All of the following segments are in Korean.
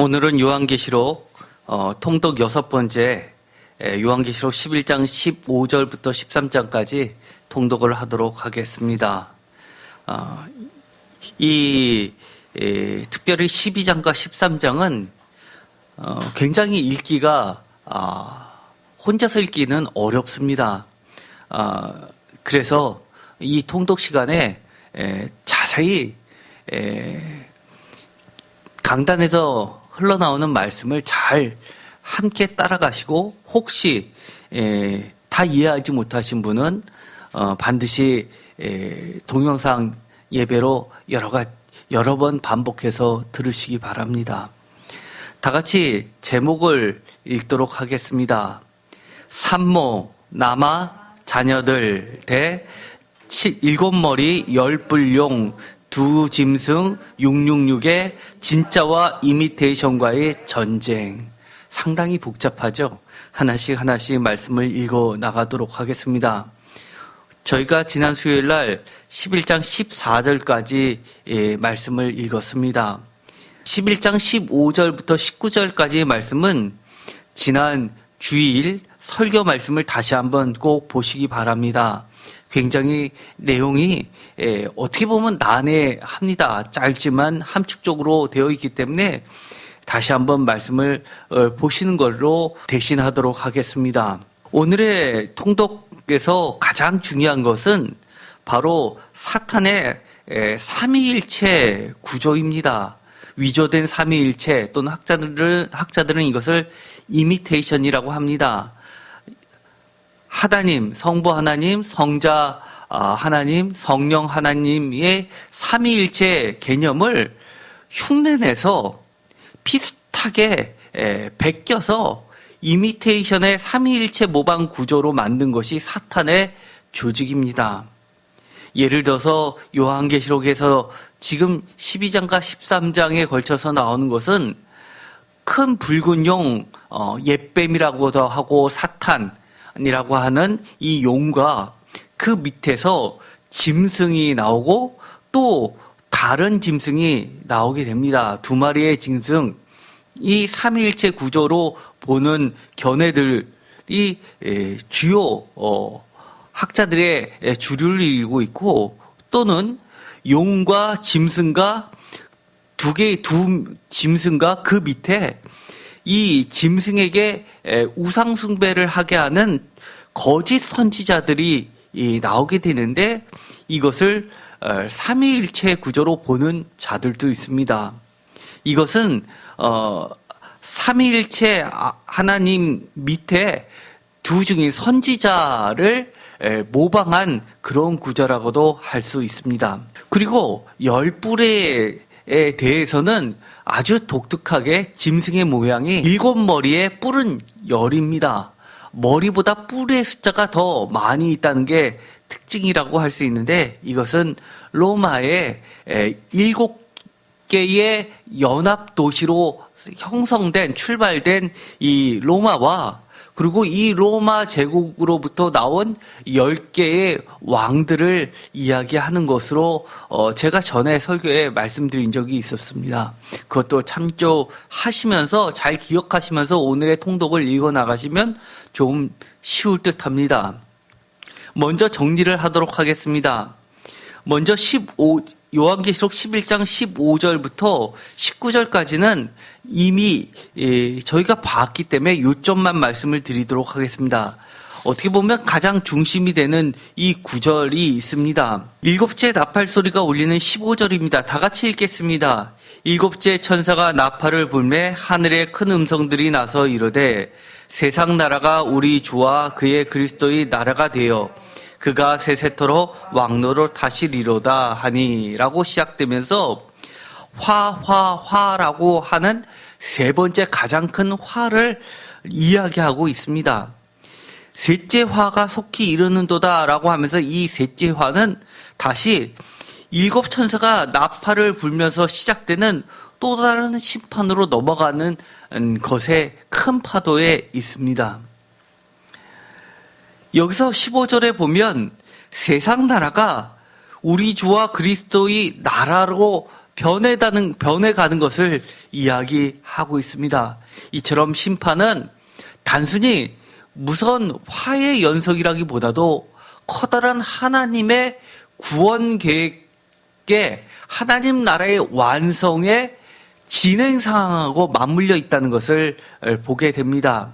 오늘은 요한계시록 통독 6번째 요한계시록 11장 15절부터 13장까지 통독을 하도록 하겠습니다. 특별히 12장과 13장은 굉장히 읽기가 혼자서 읽기는 어렵습니다. 그래서 이 통독 시간에 자세히 강단에서 흘러나오는 말씀을 잘 함께 따라가시고 혹시 다 이해하지 못하신 분은 반드시 동영상 예배로 여러 번 반복해서 들으시기 바랍니다. 다 같이 제목을 읽도록 하겠습니다. 산모, 남아, 자녀들 대 7머리 10뿔용 두 짐승 666의 진짜와 이미테이션과의 전쟁. 상당히 복잡하죠? 하나씩 말씀을 읽어 나가도록 하겠습니다. 저희가 지난 수요일 날 11장 14절까지 말씀을 읽었습니다. 11장 15절부터 19절까지의 말씀은 지난 주일 설교 말씀을 다시 한번 꼭 보시기 바랍니다. 굉장히 내용이 어떻게 보면 난해합니다. 짧지만 함축적으로 되어 있기 때문에 다시 한번 말씀을 보시는 걸로 대신하도록 하겠습니다. 오늘의 통독에서 가장 중요한 것은 바로 사탄의 삼위일체 구조입니다. 위조된 삼위일체 또는 학자들은 이것을 이미테이션이라고 합니다. 하나님, 성부 하나님, 성자 하나님, 성령 하나님의 삼위일체 개념을 흉내내서 비슷하게 베껴서 이미테이션의 삼위일체 모방 구조로 만든 것이 사탄의 조직입니다. 예를 들어서 요한계시록에서 지금 12장과 13장에 걸쳐서 나오는 것은 큰 붉은 용, 옛뱀이라고도 하고 사탄이라고 하는 이 용과 그 밑에서 짐승이 나오고 또 다른 짐승이 나오게 됩니다. 두 마리의 짐승, 이 삼위일체 구조로 보는 견해들이 주요 학자들의 주류를 이루고 있고 또는 용과 짐승과 두 짐승과 그 밑에 이 짐승에게 우상 숭배를 하게 하는 거짓 선지자들이 나오게 되는데 이것을 삼위일체 구조로 보는 자들도 있습니다. 이것은 삼위일체 하나님 밑에 두 중인 선지자를 모방한 그런 구조라고도 할 수 있습니다. 그리고 10뿔에 대해서는 아주 독특하게 짐승의 모양이 7머리에 뿔은 10입니다. 머리보다 뿔의 숫자가 더 많이 있다는 게 특징이라고 할 수 있는데 이것은 로마의 7개의 연합 도시로 출발된 이 로마와 그리고 이 로마 제국으로부터 나온 10개의 왕들을 이야기하는 것으로 제가 전에 설교에 말씀드린 적이 있었습니다. 그것도 참조하시면서 잘 기억하시면서 오늘의 통독을 읽어 나가시면 좀 쉬울 듯 합니다. 먼저 정리를 하도록 하겠습니다. 먼저 요한계시록 11장 15절부터 19절까지는 이미 저희가 봤기 때문에 요점만 말씀을 드리도록 하겠습니다. 어떻게 보면 가장 중심이 되는 이 구절이 있습니다. 7째 나팔 소리가 울리는 15절입니다. 다 같이 읽겠습니다. 7째 천사가 나팔을 불매 하늘에 큰 음성들이 나서 이르되 세상 나라가 우리 주와 그의 그리스도의 나라가 되어 그가 세세토록 왕노로 타시리로다 하니라고 시작되면서 화라고 하는 세 번째 가장 큰 화를 이야기하고 있습니다. 셋째 화가 속히 이르는도다 라고 하면서 이 셋째 화는 다시 7 천사가 나팔을 불면서 시작되는 또 다른 심판으로 넘어가는 것의 큰 파도에 있습니다. 여기서 15절에 보면 세상 나라가 우리 주와 그리스도의 나라로 변해가는 것을 이야기하고 있습니다. 이처럼 심판은 단순히 무선 화해 연속이라기보다도 커다란 하나님의 구원 계획에 하나님 나라의 완성의 진행 상황하고 맞물려 있다는 것을 보게 됩니다.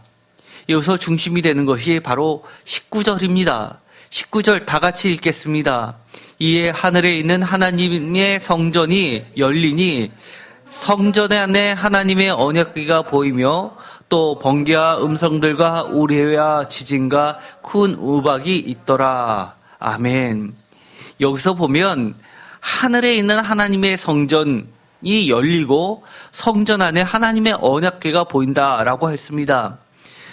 여기서 중심이 되는 것이 바로 19절입니다. 19절 다 같이 읽겠습니다. 이에 하늘에 있는 하나님의 성전이 열리니 성전 안에 하나님의 언약궤가 보이며 또 번개와 음성들과 우레와 지진과 큰 우박이 있더라. 아멘. 여기서 보면 하늘에 있는 하나님의 성전이 열리고 성전 안에 하나님의 언약궤가 보인다라고 했습니다.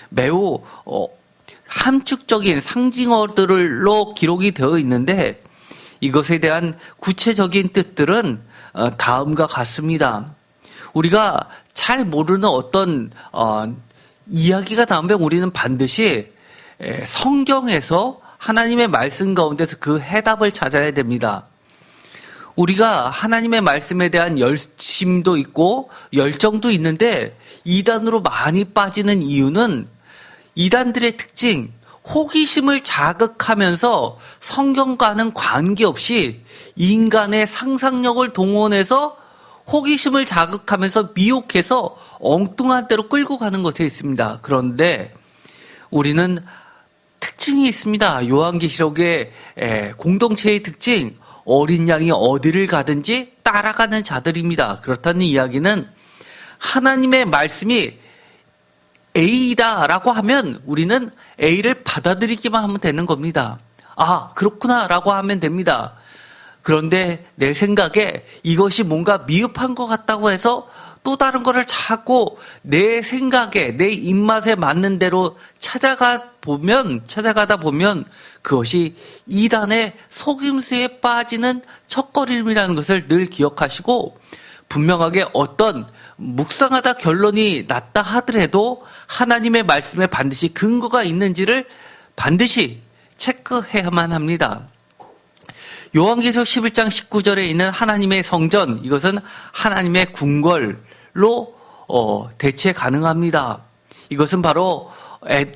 매우 함축적인 상징어들로 기록이 되어 있는데 이것에 대한 구체적인 뜻들은 다음과 같습니다. 우리가 잘 모르는 어떤 이야기가 나오면 우리는 반드시 성경에서 하나님의 말씀 가운데서 그 해답을 찾아야 됩니다. 우리가 하나님의 말씀에 대한 열심도 있고 열정도 있는데 이단으로 많이 빠지는 이유는 이단들의 특징, 호기심을 자극하면서 성경과는 관계없이 인간의 상상력을 동원해서 호기심을 자극하면서 미혹해서 엉뚱한 데로 끌고 가는 것에 있습니다. 그런데 우리는 특징이 있습니다. 요한계시록의 공동체의 특징, 어린 양이 어디를 가든지 따라가는 자들입니다. 그렇다는 이야기는 하나님의 말씀이 A다라고 하면 우리는 A를 받아들이기만 하면 되는 겁니다. 아, 그렇구나라고 하면 됩니다. 그런데 내 생각에 이것이 뭔가 미흡한 것 같다고 해서 또 다른 거를 자꾸 내 생각에, 내 입맛에 맞는 대로 찾아가다 보면 그것이 이단의 속임수에 빠지는 첫걸음이라는 것을 늘 기억하시고 분명하게 어떤 묵상하다 결론이 났다 하더라도 하나님의 말씀에 반드시 근거가 있는지를 반드시 체크해야만 합니다. 요한계시록 11장 19절에 있는 하나님의 성전, 이것은 하나님의 궁궐로 대체 가능합니다. 이것은 바로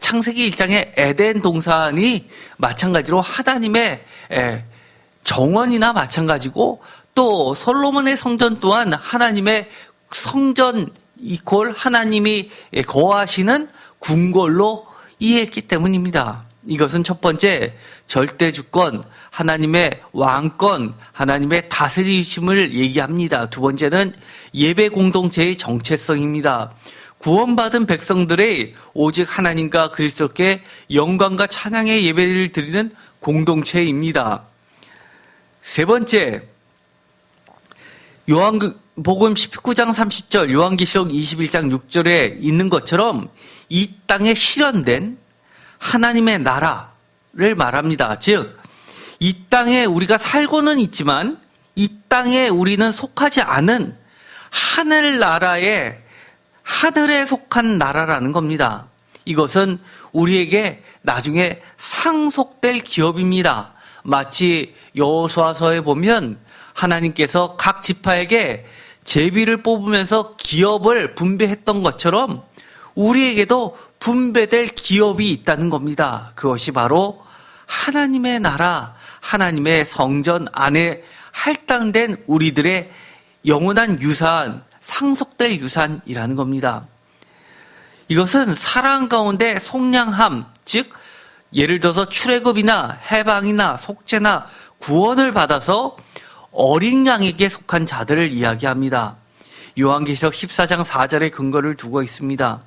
창세기 1장의 에덴 동산이 마찬가지로 하나님의 정원이나 마찬가지고 또 솔로몬의 성전 또한 하나님의 성전 이퀄 하나님이 거하시는 궁궐로 이해했기 때문입니다. 이것은 첫 번째 절대주권, 하나님의 왕권, 하나님의 다스리심을 얘기합니다. 두 번째는 예배 공동체의 정체성입니다. 구원받은 백성들의 오직 하나님과 그리스도께 영광과 찬양의 예배를 드리는 공동체입니다. 세 번째, 요한복음 19장 30절, 요한계시록 21장 6절에 있는 것처럼 이 땅에 실현된 하나님의 나라를 말합니다. 즉, 이 땅에 우리가 살고는 있지만 이 땅에 우리는 속하지 않은 하늘나라의 하늘에 속한 나라라는 겁니다. 이것은 우리에게 나중에 상속될 기업입니다. 마치 여호수아서에 보면 하나님께서 각 지파에게 제비를 뽑으면서 기업을 분배했던 것처럼 우리에게도 분배될 기업이 있다는 겁니다. 그것이 바로 하나님의 나라, 하나님의 성전 안에 할당된 우리들의 영원한 유산, 상속될 유산이라는 겁니다. 이것은 사랑 가운데 속량함, 즉 예를 들어서 출애굽이나 해방이나 속죄나 구원을 받아서 어린 양에게 속한 자들을 이야기합니다. 요한계시록 14장 4절의 근거를 두고 있습니다.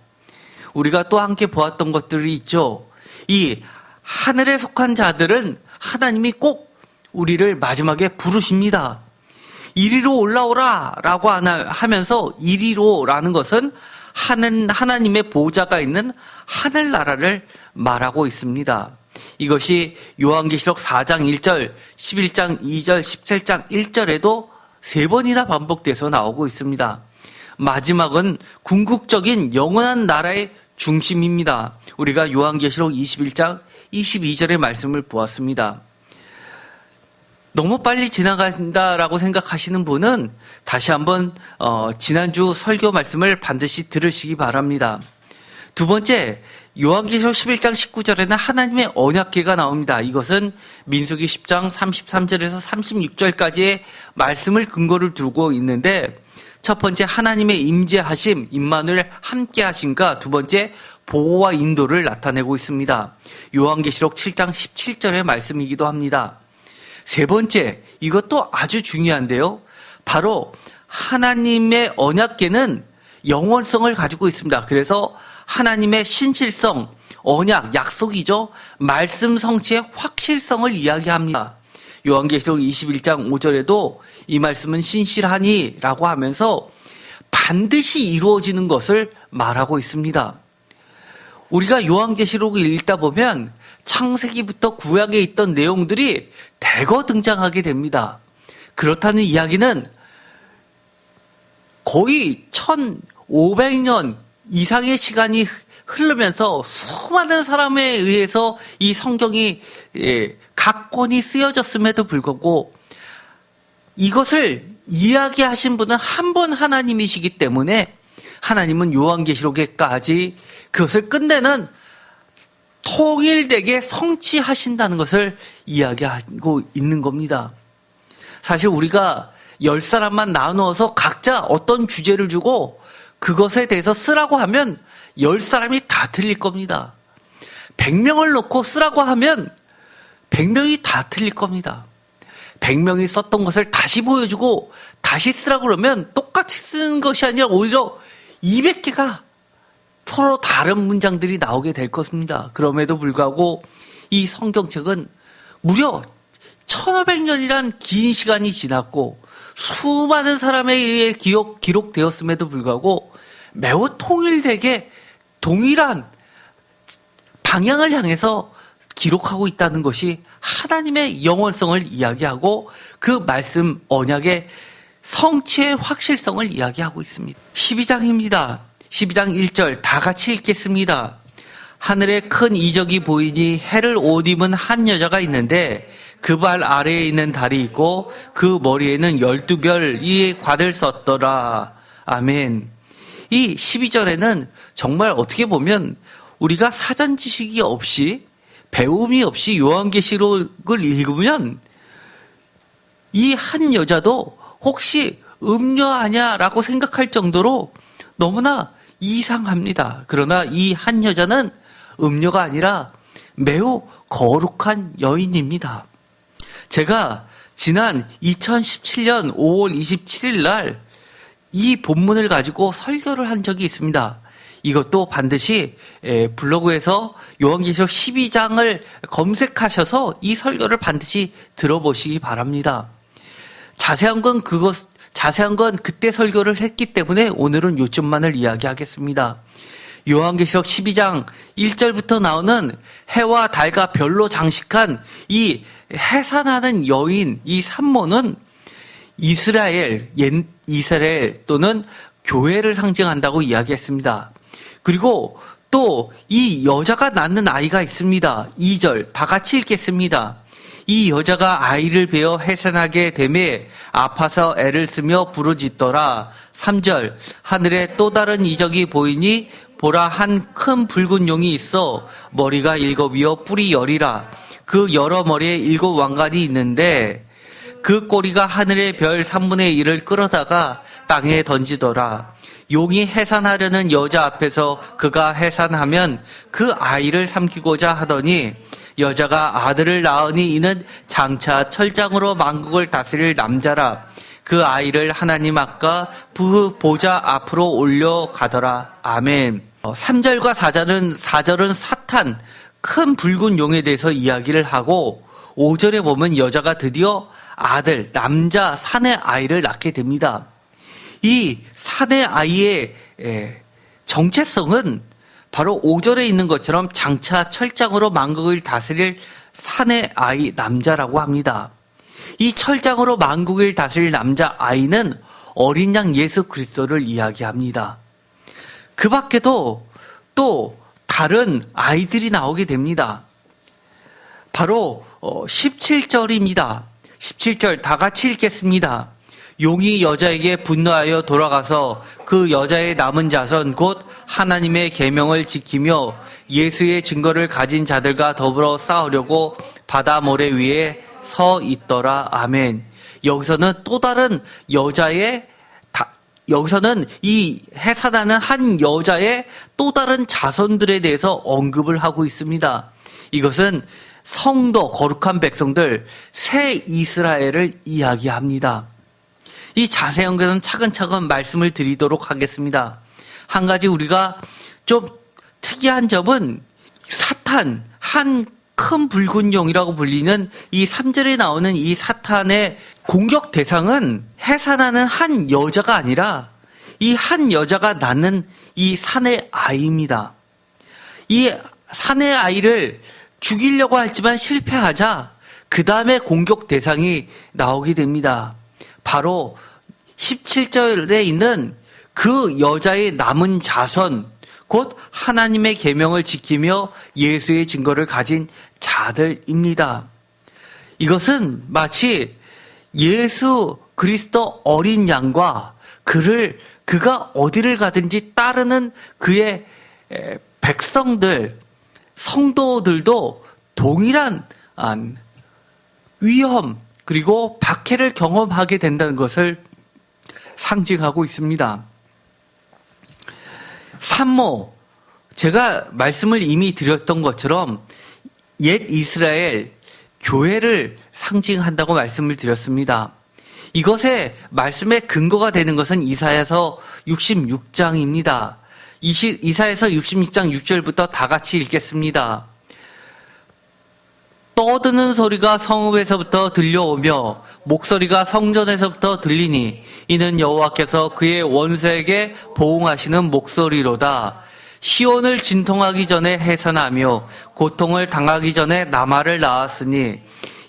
우리가 또 함께 보았던 것들이 있죠. 이 하늘에 속한 자들은 하나님이 꼭 우리를 마지막에 부르십니다. 이리로 올라오라 라고 하면서 이리로라는 것은 하나님의 보좌가 있는 하늘나라를 말하고 있습니다. 이것이 요한계시록 4장 1절, 11장 2절, 17장 1절에도 3번이나 반복돼서 나오고 있습니다. 마지막은 궁극적인 영원한 나라의 중심입니다. 우리가 요한계시록 21장 22절의 말씀을 보았습니다. 너무 빨리 지나간다라고 생각하시는 분은 다시 한번 지난주 설교 말씀을 반드시 들으시기 바랍니다. 두 번째, 요한계시록 11장 19절에는 하나님의 언약궤가 나옵니다. 이것은 민수기 10장 33절에서 36절까지의 말씀을 근거를 두고 있는데, 첫 번째 하나님의 임재하심, 임마누엘 함께하심과 두 번째 보호와 인도를 나타내고 있습니다. 요한계시록 7장 17절의 말씀이기도 합니다. 세 번째, 이것도 아주 중요한데요. 바로 하나님의 언약궤는 영원성을 가지고 있습니다. 그래서 하나님의 신실성, 언약, 약속이죠. 말씀 성취의 확실성을 이야기합니다. 요한계시록 21장 5절에도 이 말씀은 신실하니 라고 하면서 반드시 이루어지는 것을 말하고 있습니다. 우리가 요한계시록을 읽다 보면 창세기부터 구약에 있던 내용들이 대거 등장하게 됩니다. 그렇다는 이야기는 거의 1500년 이상의 시간이 흐르면서 수많은 사람에 의해서 이 성경이 각 권이 쓰여졌음에도 불구하고 이것을 이야기하신 분은 한 분 하나님이시기 때문에 하나님은 요한계시록에까지 그것을 끝내는 통일되게 성취하신다는 것을 이야기하고 있는 겁니다. 사실 우리가 10사람만 나누어서 각자 어떤 주제를 주고 그것에 대해서 쓰라고 하면 10사람이 다 틀릴 겁니다. 100명을 놓고 쓰라고 하면 100명이 다 틀릴 겁니다. 100명이 썼던 것을 다시 보여주고 다시 쓰라고 그러면 똑같이 쓰는 것이 아니라 오히려 200개가 서로 다른 문장들이 나오게 될 것입니다. 그럼에도 불구하고 이 성경책은 무려 1500년이란 긴 시간이 지났고 수많은 사람에 의해 기록되었음에도 불구하고 매우 통일되게 동일한 방향을 향해서 기록하고 있다는 것이 하나님의 영원성을 이야기하고 그 말씀 언약의 성취의 확실성을 이야기하고 있습니다. 12장입니다. 12장 1절 다 같이 읽겠습니다. 하늘에 큰 이적이 보이니 해를 옷 입은 한 여자가 있는데 그 발 아래에 있는 달이 있고 그 머리에는 12별이 관을 썼더라. 아멘. 이 12절에는 정말 어떻게 보면 우리가 사전 지식이 없이 배움이 없이 요한계시록을 읽으면 이 한 여자도 혹시 음녀하냐라고 생각할 정도로 너무나 이상합니다. 그러나 이 한 여자는 음녀가 아니라 매우 거룩한 여인입니다. 제가 지난 2017년 5월 27일 날 이 본문을 가지고 설교를 한 적이 있습니다. 이것도 반드시 블로그에서 요한계시록 12장을 검색하셔서 이 설교를 반드시 들어보시기 바랍니다. 자세한 건 그때 설교를 했기 때문에 오늘은 요점만을 이야기하겠습니다. 요한계시록 12장 1절부터 나오는 해와 달과 별로 장식한 이 해산하는 여인, 이 산모는 이스라엘 또는 교회를 상징한다고 이야기했습니다. 그리고 또 이 여자가 낳는 아이가 있습니다. 2절 다 같이 읽겠습니다. 이 여자가 아이를 베어 해산하게 되매 아파서 애를 쓰며 부르짖더라. 3절 하늘에 또 다른 이적이 보이니 보라 한 큰 붉은 용이 있어 머리가 7이요 뿔이 10이라. 그 여러 머리에 7 왕관이 있는데 그 꼬리가 하늘의 별 3분의 1을 끌어다가 땅에 던지더라. 용이 해산하려는 여자 앞에서 그가 해산하면 그 아이를 삼키고자 하더니 여자가 아들을 낳으니 이는 장차 철장으로 만국을 다스릴 남자라. 그 아이를 하나님 앞과 보좌 앞으로 올려가더라. 아멘. 3절과 4절은 사탄, 큰 붉은 용에 대해서 이야기를 하고 5절에 보면 여자가 드디어 아들, 남자 사내 아이를 낳게 됩니다. 이 사내 아이의 정체성은 바로 5절에 있는 것처럼 장차 철장으로 만국을 다스릴 사내 아이 남자라고 합니다. 이 철장으로 만국을 다스릴 남자 아이는 어린 양 예수 그리스도를 이야기합니다. 그 밖에도 또 다른 아이들이 나오게 됩니다. 바로 17절입니다. 17절 다 같이 읽겠습니다. 용이 여자에게 분노하여 돌아가서 그 여자의 남은 자손 곧 하나님의 계명을 지키며 예수의 증거를 가진 자들과 더불어 싸우려고 바다 모래 위에 서 있더라. 아멘. 여기서는 또 다른 여기서는 이 해산하는 한 여자의 또 다른 자손들에 대해서 언급을 하고 있습니다. 이것은 성도, 거룩한 백성들, 새 이스라엘을 이야기합니다. 이 자세한 것은 차근차근 말씀을 드리도록 하겠습니다. 한 가지 우리가 좀 특이한 점은 사탄, 한 큰 붉은 용이라고 불리는 이 3절에 나오는 이 사탄의 공격 대상은 해산하는 한 여자가 아니라 이 한 여자가 낳는 이 산의 아이입니다. 이 산의 아이를 죽이려고 했지만 실패하자 그 다음에 공격 대상이 나오게 됩니다. 바로 17절에 있는 그 여자의 남은 자손, 곧 하나님의 계명을 지키며 예수의 증거를 가진 자들입니다. 이것은 마치 예수 그리스도 어린 양과 그가 어디를 가든지 따르는 그의 백성들, 성도들도 동일한 위험 그리고 박해를 경험하게 된다는 것을 상징하고 있습니다. 산모, 제가 말씀을 이미 드렸던 것처럼 옛 이스라엘 교회를 상징한다고 말씀을 드렸습니다. 이것의 말씀의 근거가 되는 것은 이사야서 66장입니다. 이사야서 66장 6절부터 다 같이 읽겠습니다. 떠드는 소리가 성읍에서부터 들려오며 목소리가 성전에서부터 들리니 이는 여호와께서 그의 원수에게 보응하시는 목소리로다. 시온을 진통하기 전에 해산하며 고통을 당하기 전에 남아를 낳았으니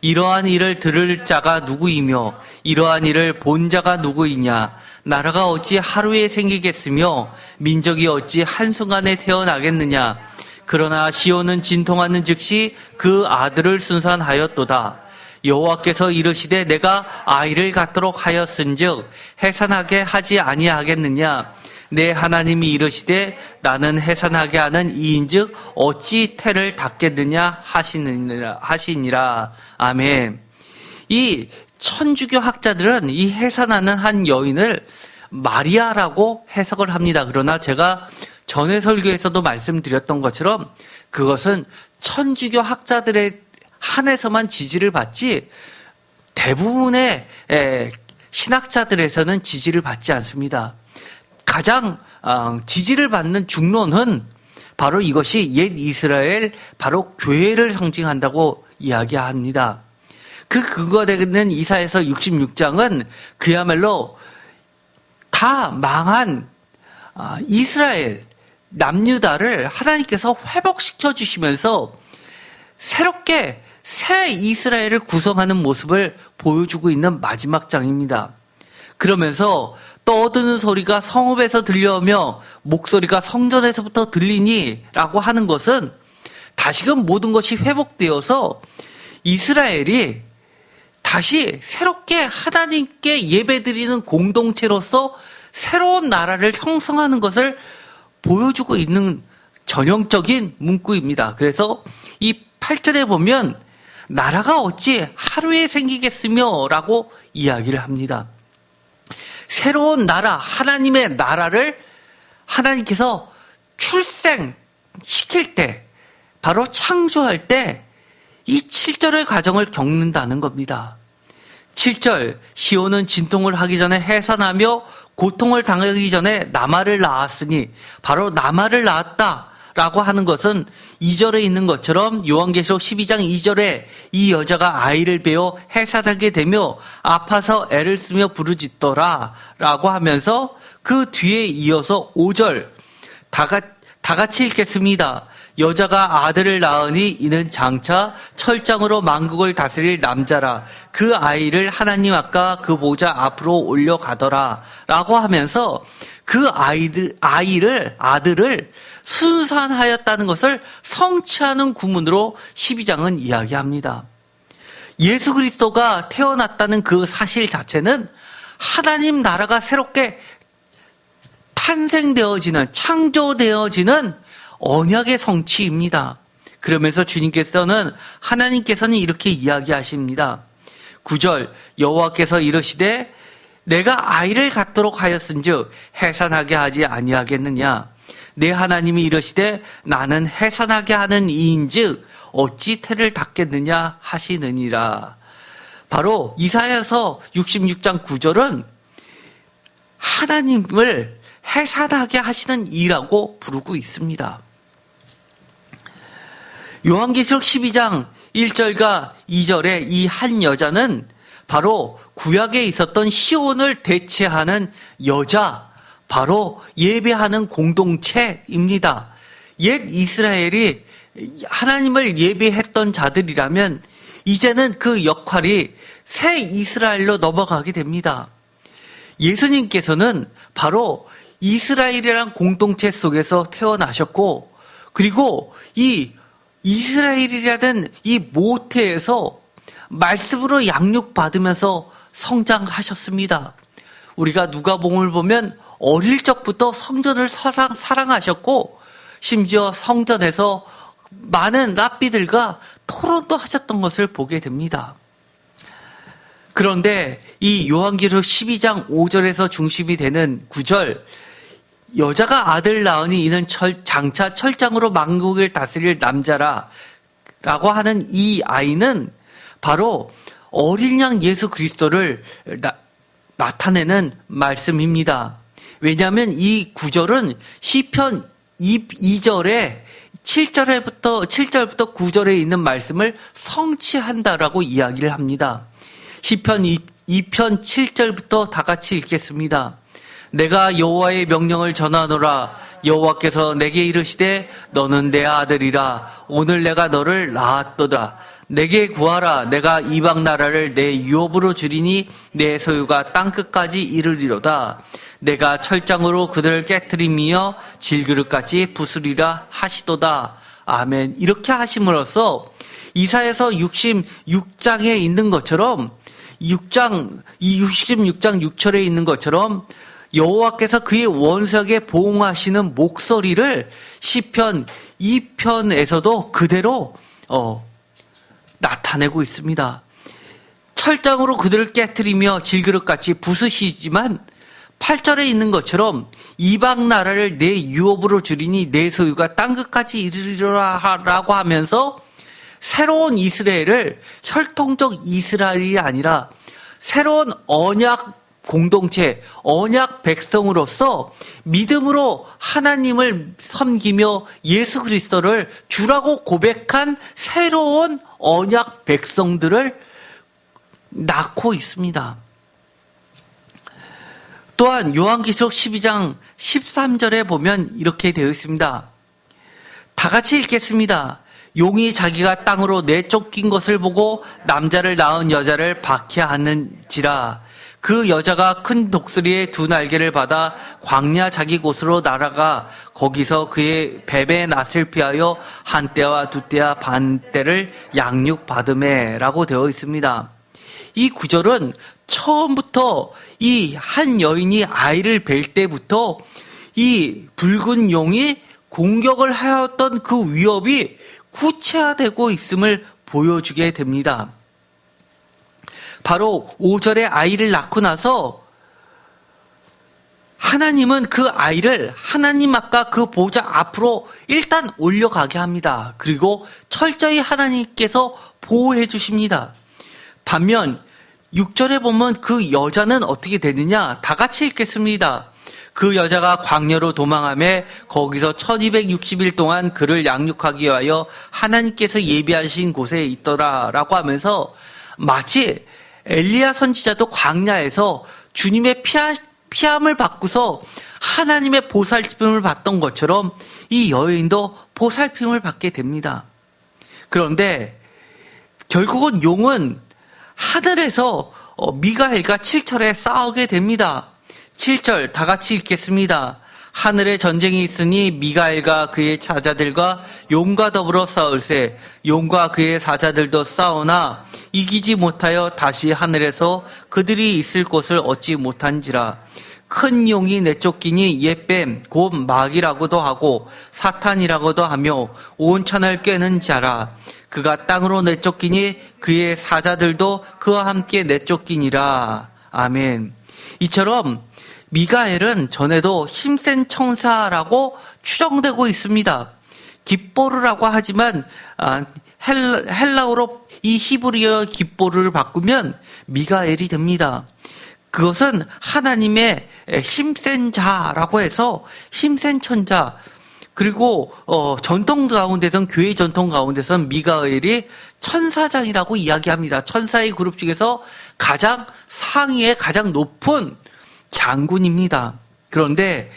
이러한 일을 들을 자가 누구이며 이러한 일을 본 자가 누구이냐. 나라가 어찌 하루에 생기겠으며 민족이 어찌 한순간에 태어나겠느냐. 그러나 시온은 진통하는 즉시 그 아들을 순산하였도다. 여호와께서 이르시되 내가 아이를 갖도록 하였은즉 해산하게 하지 아니하겠느냐. 내 하나님이 이르시되 나는 해산하게 하는 이인즉 어찌 태를 닫겠느냐 하시니라. 아멘. 이 천주교 학자들은 이 해산하는 한 여인을 마리아라고 해석을 합니다. 그러나 제가 전에 설교에서도 말씀드렸던 것처럼 그것은 천주교 학자들의 한에서만 지지를 받지 대부분의 신학자들에서는 지지를 받지 않습니다. 가장 지지를 받는 중론은 바로 이것이 옛 이스라엘, 바로 교회를 상징한다고 이야기합니다. 그 근거가 되는 이사야서 66장은 그야말로 다 망한 이스라엘, 남유다를 하나님께서 회복시켜 주시면서 새롭게 새 이스라엘을 구성하는 모습을 보여주고 있는 마지막 장입니다. 그러면서 떠드는 소리가 성읍에서 들려오며 목소리가 성전에서부터 들리니 라고 하는 것은 다시금 모든 것이 회복되어서 이스라엘이 다시 새롭게 하나님께 예배드리는 공동체로서 새로운 나라를 형성하는 것을 보여주고 있는 전형적인 문구입니다. 그래서 이 8절에 보면 나라가 어찌 하루에 생기겠으며 라고 이야기를 합니다. 새로운 나라, 하나님의 나라를 하나님께서 출생시킬 때, 바로 창조할 때 이 7절의 과정을 겪는다는 겁니다. 7절, 시온은 진통을 하기 전에 해산하며 고통을 당하기 전에 남아를 낳았으니, 바로 남아를 낳았다라고 하는 것은 2절에 있는 것처럼 요한계시록 12장 2절에 이 여자가 아이를 베어 해산하게 되며 아파서 애를 쓰며 부르짖더라 라고 하면서 그 뒤에 이어서 5절 다 같이 읽겠습니다. 여자가 아들을 낳으니 이는 장차 철장으로 만국을 다스릴 남자라. 그 아이를 하나님 아까 그 보좌 앞으로 올려가더라 라고 하면서 그 아들을 순산하였다는 것을 성취하는 구문으로 12장은 이야기합니다. 예수 그리스도가 태어났다는 그 사실 자체는 하나님 나라가 새롭게 탄생되어지는, 창조되어지는 언약의 성취입니다. 그러면서 하나님께서는 이렇게 이야기하십니다. 9절, 여호와께서 이르시되 내가 아이를 갖도록 하였은즉 해산하게 하지 아니하겠느냐. 내 하나님이 이르시되 나는 해산하게 하는 이인즉 어찌 태를 닫겠느냐 하시느니라. 바로 이사야서 66장 9절은 하나님을 해산하게 하시는 이라고 부르고 있습니다. 요한계시록 12장 1절과 2절에 이 한 여자는 바로 구약에 있었던 시온을 대체하는 여자, 바로 예배하는 공동체입니다. 옛 이스라엘이 하나님을 예배했던 자들이라면 이제는 그 역할이 새 이스라엘로 넘어가게 됩니다. 예수님께서는 바로 이스라엘이란 공동체 속에서 태어나셨고, 그리고 이 이스라엘이라는 이 모태에서 말씀으로 양육받으면서 성장하셨습니다. 우리가 누가복음을 보면 어릴 적부터 성전을 사랑하셨고, 심지어 성전에서 많은 랍비들과 토론도 하셨던 것을 보게 됩니다. 그런데 이 요한계시록 12장 5절에서 중심이 되는 9절, 여자가 아들 낳으니 이는 장차 철장으로 만국을 다스릴 남자라 라고 하는 이 아이는 바로 어린 양 예수 그리스도를 나타내는 말씀입니다. 왜냐하면 이 9절은 시편 2절에 7절부터 9절에 있는 말씀을 성취한다라고 이야기를 합니다. 시편 2편 7절부터 다 같이 읽겠습니다. 내가 여호와의 명령을 전하노라. 여호와께서 내게 이르시되 너는 내 아들이라. 오늘 내가 너를 낳았도다. 내게 구하라. 내가 이방 나라를 내 유업으로 주리니 내 소유가 땅끝까지 이르리로다. 내가 철장으로 그들을 깨트리며 질그릇같이 부수리라 하시도다. 아멘. 이렇게 하심으로써 이사야서 66장에 있는 것처럼 66장 6절에 있는 것처럼 여호와께서 그의 원수에게 보응하시는 목소리를 시편 2편에서도 그대로 나타내고 있습니다. 철장으로 그들을 깨트리며 질그릇같이 부수시지만 8절에 있는 것처럼 이방 나라를 내 유업으로 주리니 내 소유가 땅끝까지 이르리라라고 하면서 새로운 이스라엘을 혈통적 이스라엘이 아니라 새로운 언약 공동체, 언약 백성으로서 믿음으로 하나님을 섬기며 예수 그리스도를 주라고 고백한 새로운 언약 백성들을 낳고 있습니다. 또한 요한계시록 12장 13절에 보면 이렇게 되어 있습니다. 다 같이 읽겠습니다. 용이 자기가 땅으로 내쫓긴 것을 보고 남자를 낳은 여자를 박해하는지라. 그 여자가 큰 독수리의 두 날개를 받아 광야 자기 곳으로 날아가 거기서 그의 뱀의 낯을 피하여 한때와 두때와 반때를 양육받음에라고 되어 있습니다. 이 구절은 처음부터 이 한 여인이 아이를 뵐 때부터 이 붉은 용이 공격을 하였던 그 위협이 구체화되고 있음을 보여주게 됩니다. 바로 5절에 아이를 낳고 나서 하나님은 그 아이를 하나님 아까 그 보좌 앞으로 일단 올려가게 합니다. 그리고 철저히 하나님께서 보호해 주십니다. 반면 6절에 보면 그 여자는 어떻게 되느냐? 다 같이 읽겠습니다. 그 여자가 광야로 도망하며 거기서 1260일 동안 그를 양육하기 위하여 하나님께서 예비하신 곳에 있더라라고 하면서 마치 엘리야 선지자도 광야에서 주님의 피함을 받고서 하나님의 보살핌을 받던 것처럼 이 여인도 보살핌을 받게 됩니다. 그런데 결국은 용은 하늘에서 미가엘과 7절에 싸우게 됩니다. 7절 다 같이 읽겠습니다. 하늘에 전쟁이 있으니 미가엘과 그의 사자들과 용과 더불어 싸울세. 용과 그의 사자들도 싸우나 이기지 못하여 다시 하늘에서 그들이 있을 곳을 얻지 못한지라. 큰 용이 내쫓기니 옛뱀 곧 마귀라고도 하고 사탄이라고도 하며 온 천을 꿰는 자라. 그가 땅으로 내쫓기니 그의 사자들도 그와 함께 내쫓기니라. 아멘. 이처럼 미가엘은 전에도 힘센 청사라고 추정되고 있습니다. 깃보르라고 하지만 헬라어로 이 히브리어 깃보르를 바꾸면 미가엘이 됩니다. 그것은 하나님의 힘센 자라고 해서 힘센 천자, 그리고 전통 가운데선, 교회 전통 가운데선 미가엘이 천사장이라고 이야기합니다. 천사의 그룹 중에서 가장 상위에 가장 높은 장군입니다. 그런데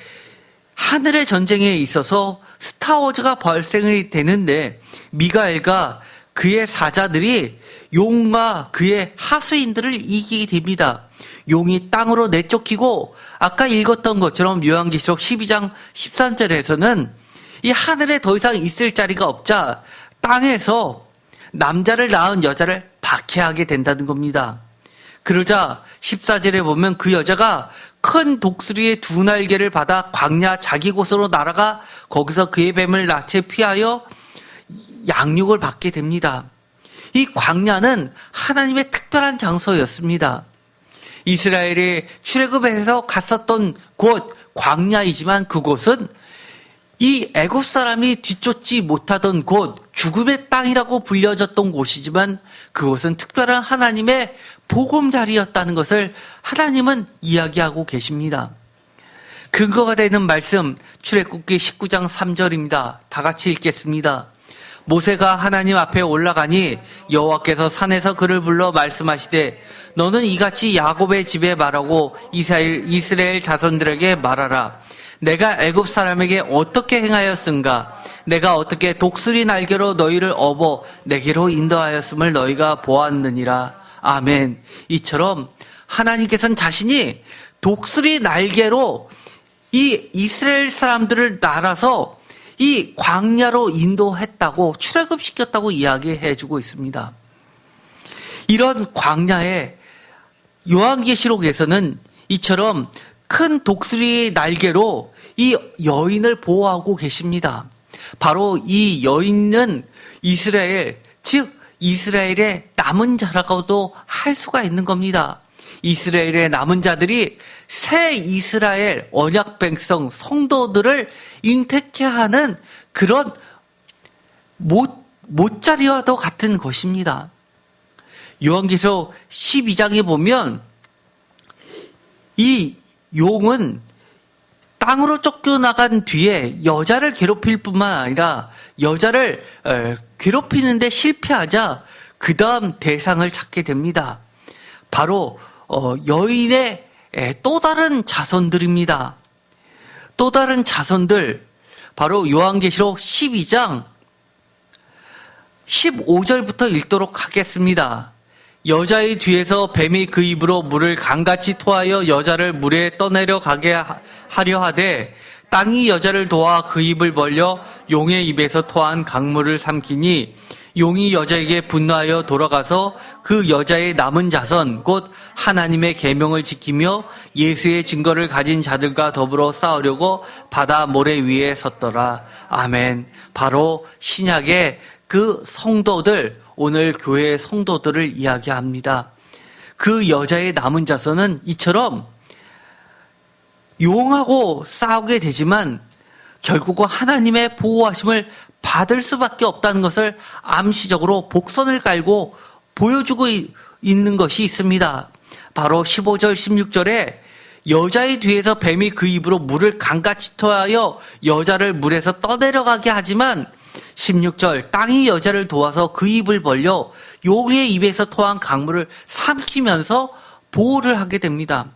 하늘의 전쟁에 있어서 스타워즈가 발생이 되는데 미가엘과 그의 사자들이 용과 그의 하수인들을 이기게 됩니다. 용이 땅으로 내쫓기고 아까 읽었던 것처럼 요한계시록 12장 13절에서는 이 하늘에 더 이상 있을 자리가 없자 땅에서 남자를 낳은 여자를 박해하게 된다는 겁니다. 그러자 14절에 보면 그 여자가 큰 독수리의 두 날개를 받아 광야 자기 곳으로 날아가 거기서 그의 뱀을 낯에 피하여 양육을 받게 됩니다. 이 광야는 하나님의 특별한 장소였습니다. 이스라엘이 출애굽해서 갔었던 곳 광야이지만 그곳은 이 애굽 사람이 뒤쫓지 못하던 곳, 죽음의 땅이라고 불려졌던 곳이지만 그곳은 특별한 하나님의 보금자리였다는 것을 하나님은 이야기하고 계십니다. 근거가 되는 말씀 출애굽기 19장 3절입니다. 다 같이 읽겠습니다. 모세가 하나님 앞에 올라가니 여호와께서 산에서 그를 불러 말씀하시되 너는 이같이 야곱의 집에 말하고 이스라엘 자손들에게 말하라. 내가 애굽 사람에게 어떻게 행하였은가? 내가 어떻게 독수리 날개로 너희를 업어 내게로 인도하였음을 너희가 보았느니라. 아멘. 이처럼 하나님께서는 자신이 독수리 날개로 이 이스라엘 사람들을 날아서 이 광야로 인도했다고, 출애굽시켰다고 이야기해주고 있습니다. 이런 광야에 요한계시록에서는 이처럼 큰 독수리의 날개로 이 여인을 보호하고 계십니다. 바로 이 여인은 이스라엘, 즉 이스라엘의 남은 자라고도 할 수가 있는 겁니다. 이스라엘의 남은 자들이 새 이스라엘 언약 백성 성도들을 잉태케 하는 그런 못자리와도 같은 것입니다. 요한계시록 12장에 보면 이 용은 땅으로 쫓겨나간 뒤에 여자를 괴롭힐 뿐만 아니라 여자를 괴롭히는데 실패하자 그 다음 대상을 찾게 됩니다. 바로 여인의 또 다른 자손들입니다. 또 다른 자손들, 바로 요한계시록 12장 15절부터 읽도록 하겠습니다. 여자의 뒤에서 뱀이 그 입으로 물을 강같이 토하여 여자를 물에 떠내려 가게 하려 하되 땅이 여자를 도와 그 입을 벌려 용의 입에서 토한 강물을 삼키니 용이 여자에게 분노하여 돌아가서 그 여자의 남은 자손 곧 하나님의 계명을 지키며 예수의 증거를 가진 자들과 더불어 싸우려고 바다 모래 위에 섰더라. 아멘. 바로 신약의 그 성도들, 오늘 교회의 성도들을 이야기합니다. 그 여자의 남은 자손은 이처럼 용하고 싸우게 되지만 결국은 하나님의 보호하심을 받을 수밖에 없다는 것을 암시적으로 복선을 깔고 보여주고 있는 것이 있습니다. 바로 15절 16절에 여자의 뒤에서 뱀이 그 입으로 물을 강같이 토하여 여자를 물에서 떠내려가게 하지만 16절 땅이 여자를 도와서 그 입을 벌려 용의 입에서 토한 강물을 삼키면서 보호를 하게 됩니다.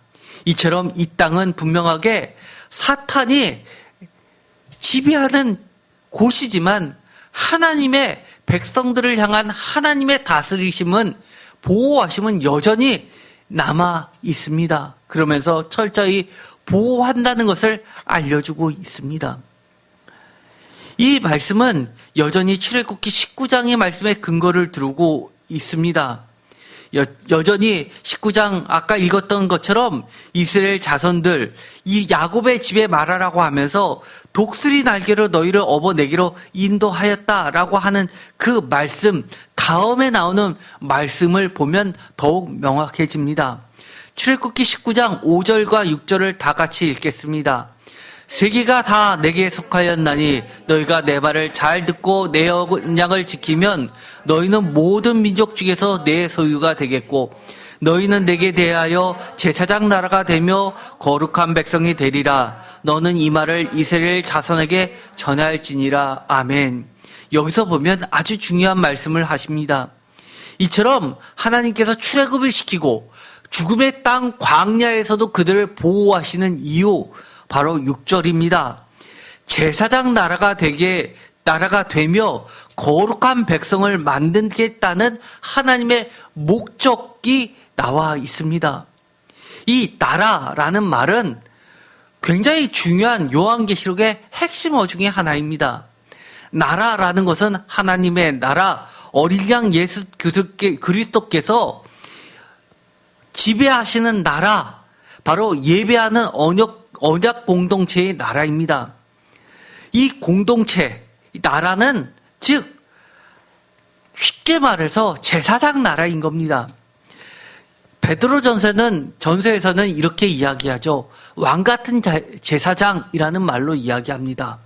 이처럼 이 땅은 분명하게 사탄이 지배하는 곳이지만 하나님의 백성들을 향한 하나님의 다스리심은, 보호하심은 여전히 남아 있습니다. 그러면서 철저히 보호한다는 것을 알려주고 있습니다. 이 말씀은 여전히 출애굽기 19장의 말씀에 근거를 두고 있습니다. 여전히 19장 아까 읽었던 것처럼 이스라엘 자손들 이 야곱의 집에 말하라고 하면서 독수리 날개로 너희를 업어내기로 인도하였다라고 하는 그 말씀 다음에 나오는 말씀을 보면 더욱 명확해집니다. 출애굽기 19장 5절과 6절을 다 같이 읽겠습니다. 세계가 다 내게 속하였나니 너희가 내 말을 잘 듣고 내 언약을 지키면 너희는 모든 민족 중에서 내 소유가 되겠고 너희는 내게 대하여 제사장 나라가 되며 거룩한 백성이 되리라. 너는 이 말을 이스라엘 자손에게 전할지니라. 아멘. 여기서 보면 아주 중요한 말씀을 하십니다. 이처럼 하나님께서 출애굽을 시키고 죽음의 땅 광야에서도 그들을 보호하시는 이유 바로 6절입니다. 제사장 나라가 되며 거룩한 백성을 만들겠다는 하나님의 목적이 나와 있습니다. 이 나라라는 말은 굉장히 중요한 요한계시록의 핵심어 중에 하나입니다. 나라라는 것은 하나님의 나라, 어린 양 예수 그리스도께서 지배하시는 나라, 바로 예배하는 언약 공동체의 나라입니다. 이 공동체, 이 나라는 즉 쉽게 말해서 제사장 나라인 겁니다. 전서에서는 이렇게 이야기하죠. 왕 같은 제사장이라는 말로 이야기합니다.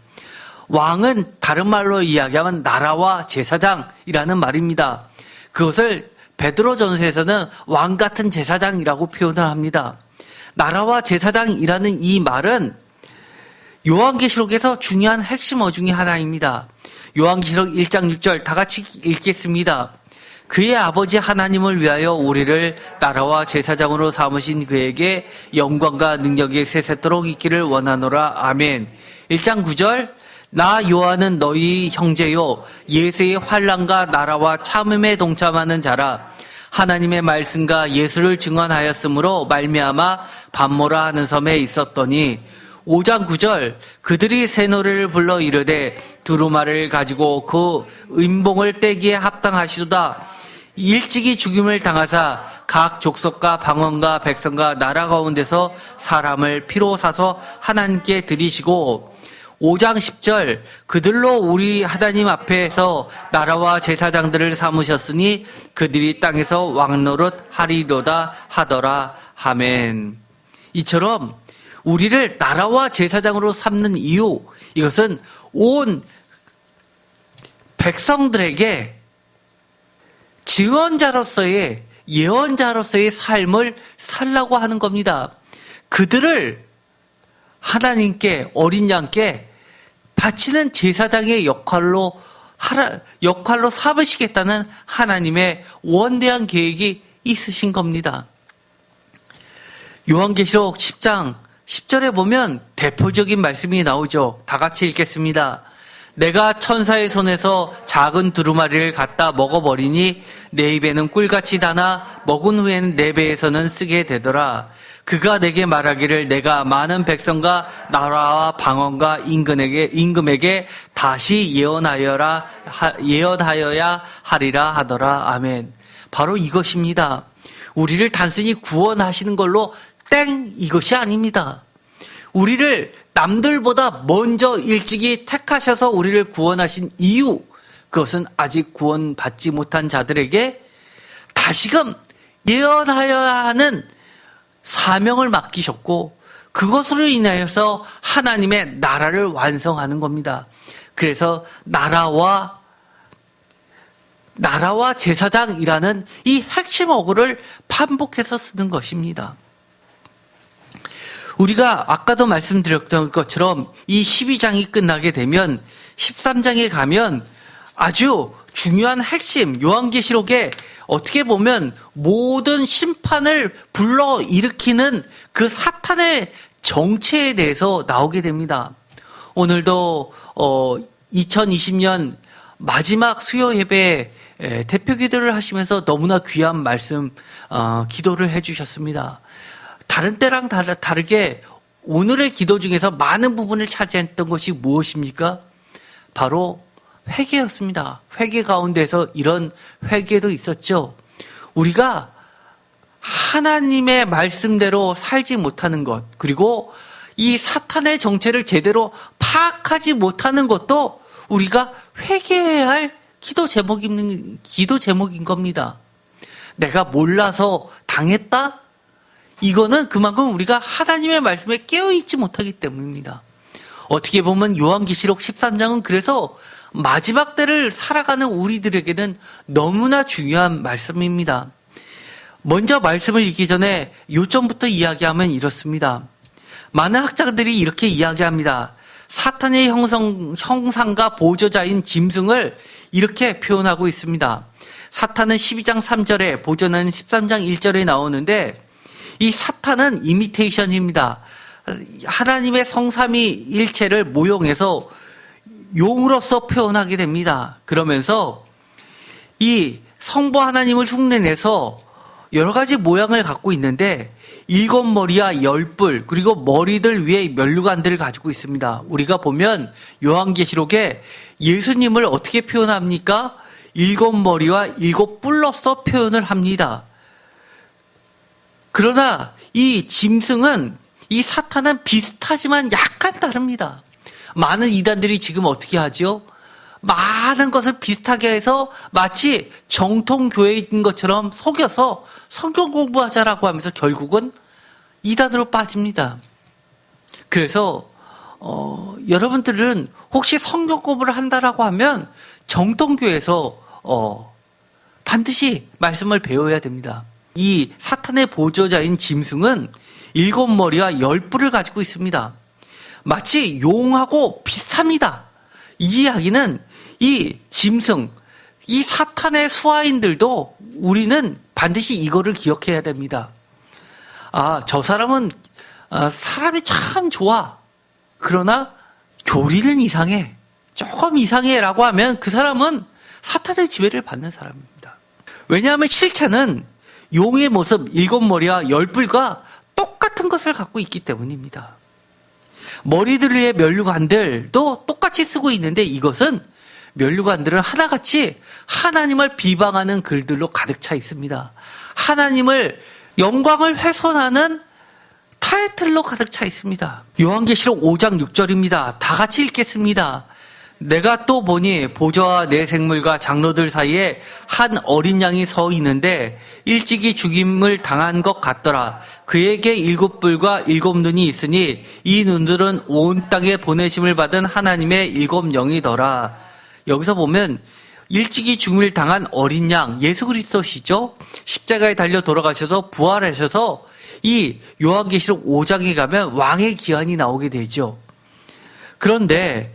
왕은 다른 말로 이야기하면 나라와 제사장이라는 말입니다. 그것을 베드로전서에서는 왕 같은 제사장이라고 표현을 합니다. 나라와 제사장이라는 이 말은 요한계시록에서 중요한 핵심어 중에 하나입니다. 요한계시록 1장 6절 다 같이 읽겠습니다. 그의 아버지 하나님을 위하여 우리를 나라와 제사장으로 삼으신 그에게 영광과 능력이 세세토록 있기를 원하노라. 아멘. 1장 9절 나 요한은 너희 형제요 예수의 환난과 나라와 참음에 동참하는 자라. 하나님의 말씀과 예수를 증언하였으므로 말미암아 밤모라 하는 섬에 있었더니 5장 9절 그들이 새 노래를 불러 이르되 두루마리를 가지고 그 음봉을 떼기에 합당하시도다. 일찍이 죽임을 당하사 각 족속과 방언과 백성과 나라 가운데서 사람을 피로 사서 하나님께 드리시고 5장 10절 그들로 우리 하나님 앞에서 나라와 제사장들을 삼으셨으니 그들이 땅에서 왕노릇 하리로다 하더라. 아멘. 이처럼 우리를 나라와 제사장으로 삼는 이유, 이것은 온 백성들에게 증언자로서의 예언자로서의 삶을 살라고 하는 겁니다. 그들을 하나님께 어린 양께 바치는 제사장의 역할로 삼으시겠다는 하나님의 원대한 계획이 있으신 겁니다. 요한계시록 10장 10절에 보면 대표적인 말씀이 나오죠. 다 같이 읽겠습니다. 내가 천사의 손에서 작은 두루마리를 갖다 먹어버리니 내 입에는 꿀같이 다나 먹은 후에는 내 배에서는 쓰게 되더라. 그가 내게 말하기를 내가 많은 백성과 나라와 방언과 임금에게 다시 예언하여야 하리라 하더라. 아멘. 바로 이것입니다. 우리를 단순히 구원하시는 걸로 땡 이것이 아닙니다. 우리를 남들보다 먼저 일찍이 택하셔서 우리를 구원하신 이유, 그것은 아직 구원받지 못한 자들에게 다시금 예언하여야 하는 사명을 맡기셨고 그것으로 인하여서 하나님의 나라를 완성하는 겁니다. 그래서 나라와 제사장이라는 이 핵심 어구를 반복해서 쓰는 것입니다. 우리가 아까도 말씀드렸던 것처럼 이 12장이 끝나게 되면 13장에 가면 아주 중요한 핵심, 요한계시록에 어떻게 보면 모든 심판을 불러일으키는 그 사탄의 정체에 대해서 나오게 됩니다. 오늘도 2020년 마지막 수요 예배 대표 기도를 하시면서 너무나 귀한 말씀 기도를 해주셨습니다. 다른 때랑 다르게 오늘의 기도 중에서 많은 부분을 차지했던 것이 무엇입니까? 바로 회개였습니다. 회개 가운데서 이런 회개도 있었죠. 우리가 하나님의 말씀대로 살지 못하는 것, 그리고 이 사탄의 정체를 제대로 파악하지 못하는 것도 우리가 회개해야 할 기도 제목인 겁니다. 내가 몰라서 당했다? 이거는 그만큼 우리가 하나님의 말씀에 깨어있지 못하기 때문입니다. 어떻게 보면 요한계시록 13장은 그래서 마지막 때를 살아가는 우리들에게는 너무나 중요한 말씀입니다. 먼저 말씀을 읽기 전에 요점부터 이야기하면 이렇습니다. 많은 학자들이 이렇게 이야기합니다. 사탄의 형상과 보조자인 짐승을 이렇게 표현하고 있습니다. 사탄은 12장 3절에, 보조는 13장 1절에 나오는데, 이 사탄은 이미테이션입니다. 하나님의 성삼위일체를 모형해서 용으로서 표현하게 됩니다. 그러면서 이 성부 하나님을 흉내내서 여러 가지 모양을 갖고 있는데 7머리와 10뿔, 그리고 머리들 위에 면류관들을 가지고 있습니다. 우리가 보면 요한계시록에 예수님을 어떻게 표현합니까? 7머리와 7뿔로서 표현을 합니다. 그러나 이 짐승은, 이 사탄은 비슷하지만 약간 다릅니다. 많은 이단들이 지금 어떻게 하죠? 많은 것을 비슷하게 해서 마치 정통교회인 것처럼 속여서 성경 공부하자라고 하면서 결국은 이단으로 빠집니다. 그래서 여러분들은 혹시 성경 공부를 한다라고 하면 정통교회에서 반드시 말씀을 배워야 됩니다. 이 사탄의 보조자인 짐승은 7머리와 10뿔을 가지고 있습니다. 마치 용하고 비슷합니다. 이 이야기는 이 짐승, 이 사탄의 수하인들도 우리는 반드시 이거를 기억해야 됩니다. 저 사람은 사람이 참 좋아. 그러나 교리는 이상해. 조금 이상해 라고 하면 그 사람은 사탄의 지배를 받는 사람입니다. 왜냐하면 실체는 용의 모습 7머리와 10뿔과 똑같은 것을 갖고 있기 때문입니다. 머리들 위에 면류관들도 똑같이 쓰고 있는데 이것은 면류관들은 하나같이 하나님을 비방하는 글들로 가득 차 있습니다. 하나님을 영광을 훼손하는 타이틀로 가득 차 있습니다. 요한계시록 5장 6절입니다. 다 같이 읽겠습니다. 내가 또 보니 보좌와 내 생물과 장로들 사이에 한 어린 양이 서 있는데 일찍이 죽임을 당한 것 같더라. 그에게 7뿔과 7눈이 있으니 이 눈들은 온 땅에 보내심을 받은 하나님의 7영이더라. 여기서 보면 일찍이 죽임을 당한 어린 양, 예수 그리스도시죠. 십자가에 달려 돌아가셔서 부활하셔서 이 요한계시록 5장에 가면 왕의 기한이 나오게 되죠. 그런데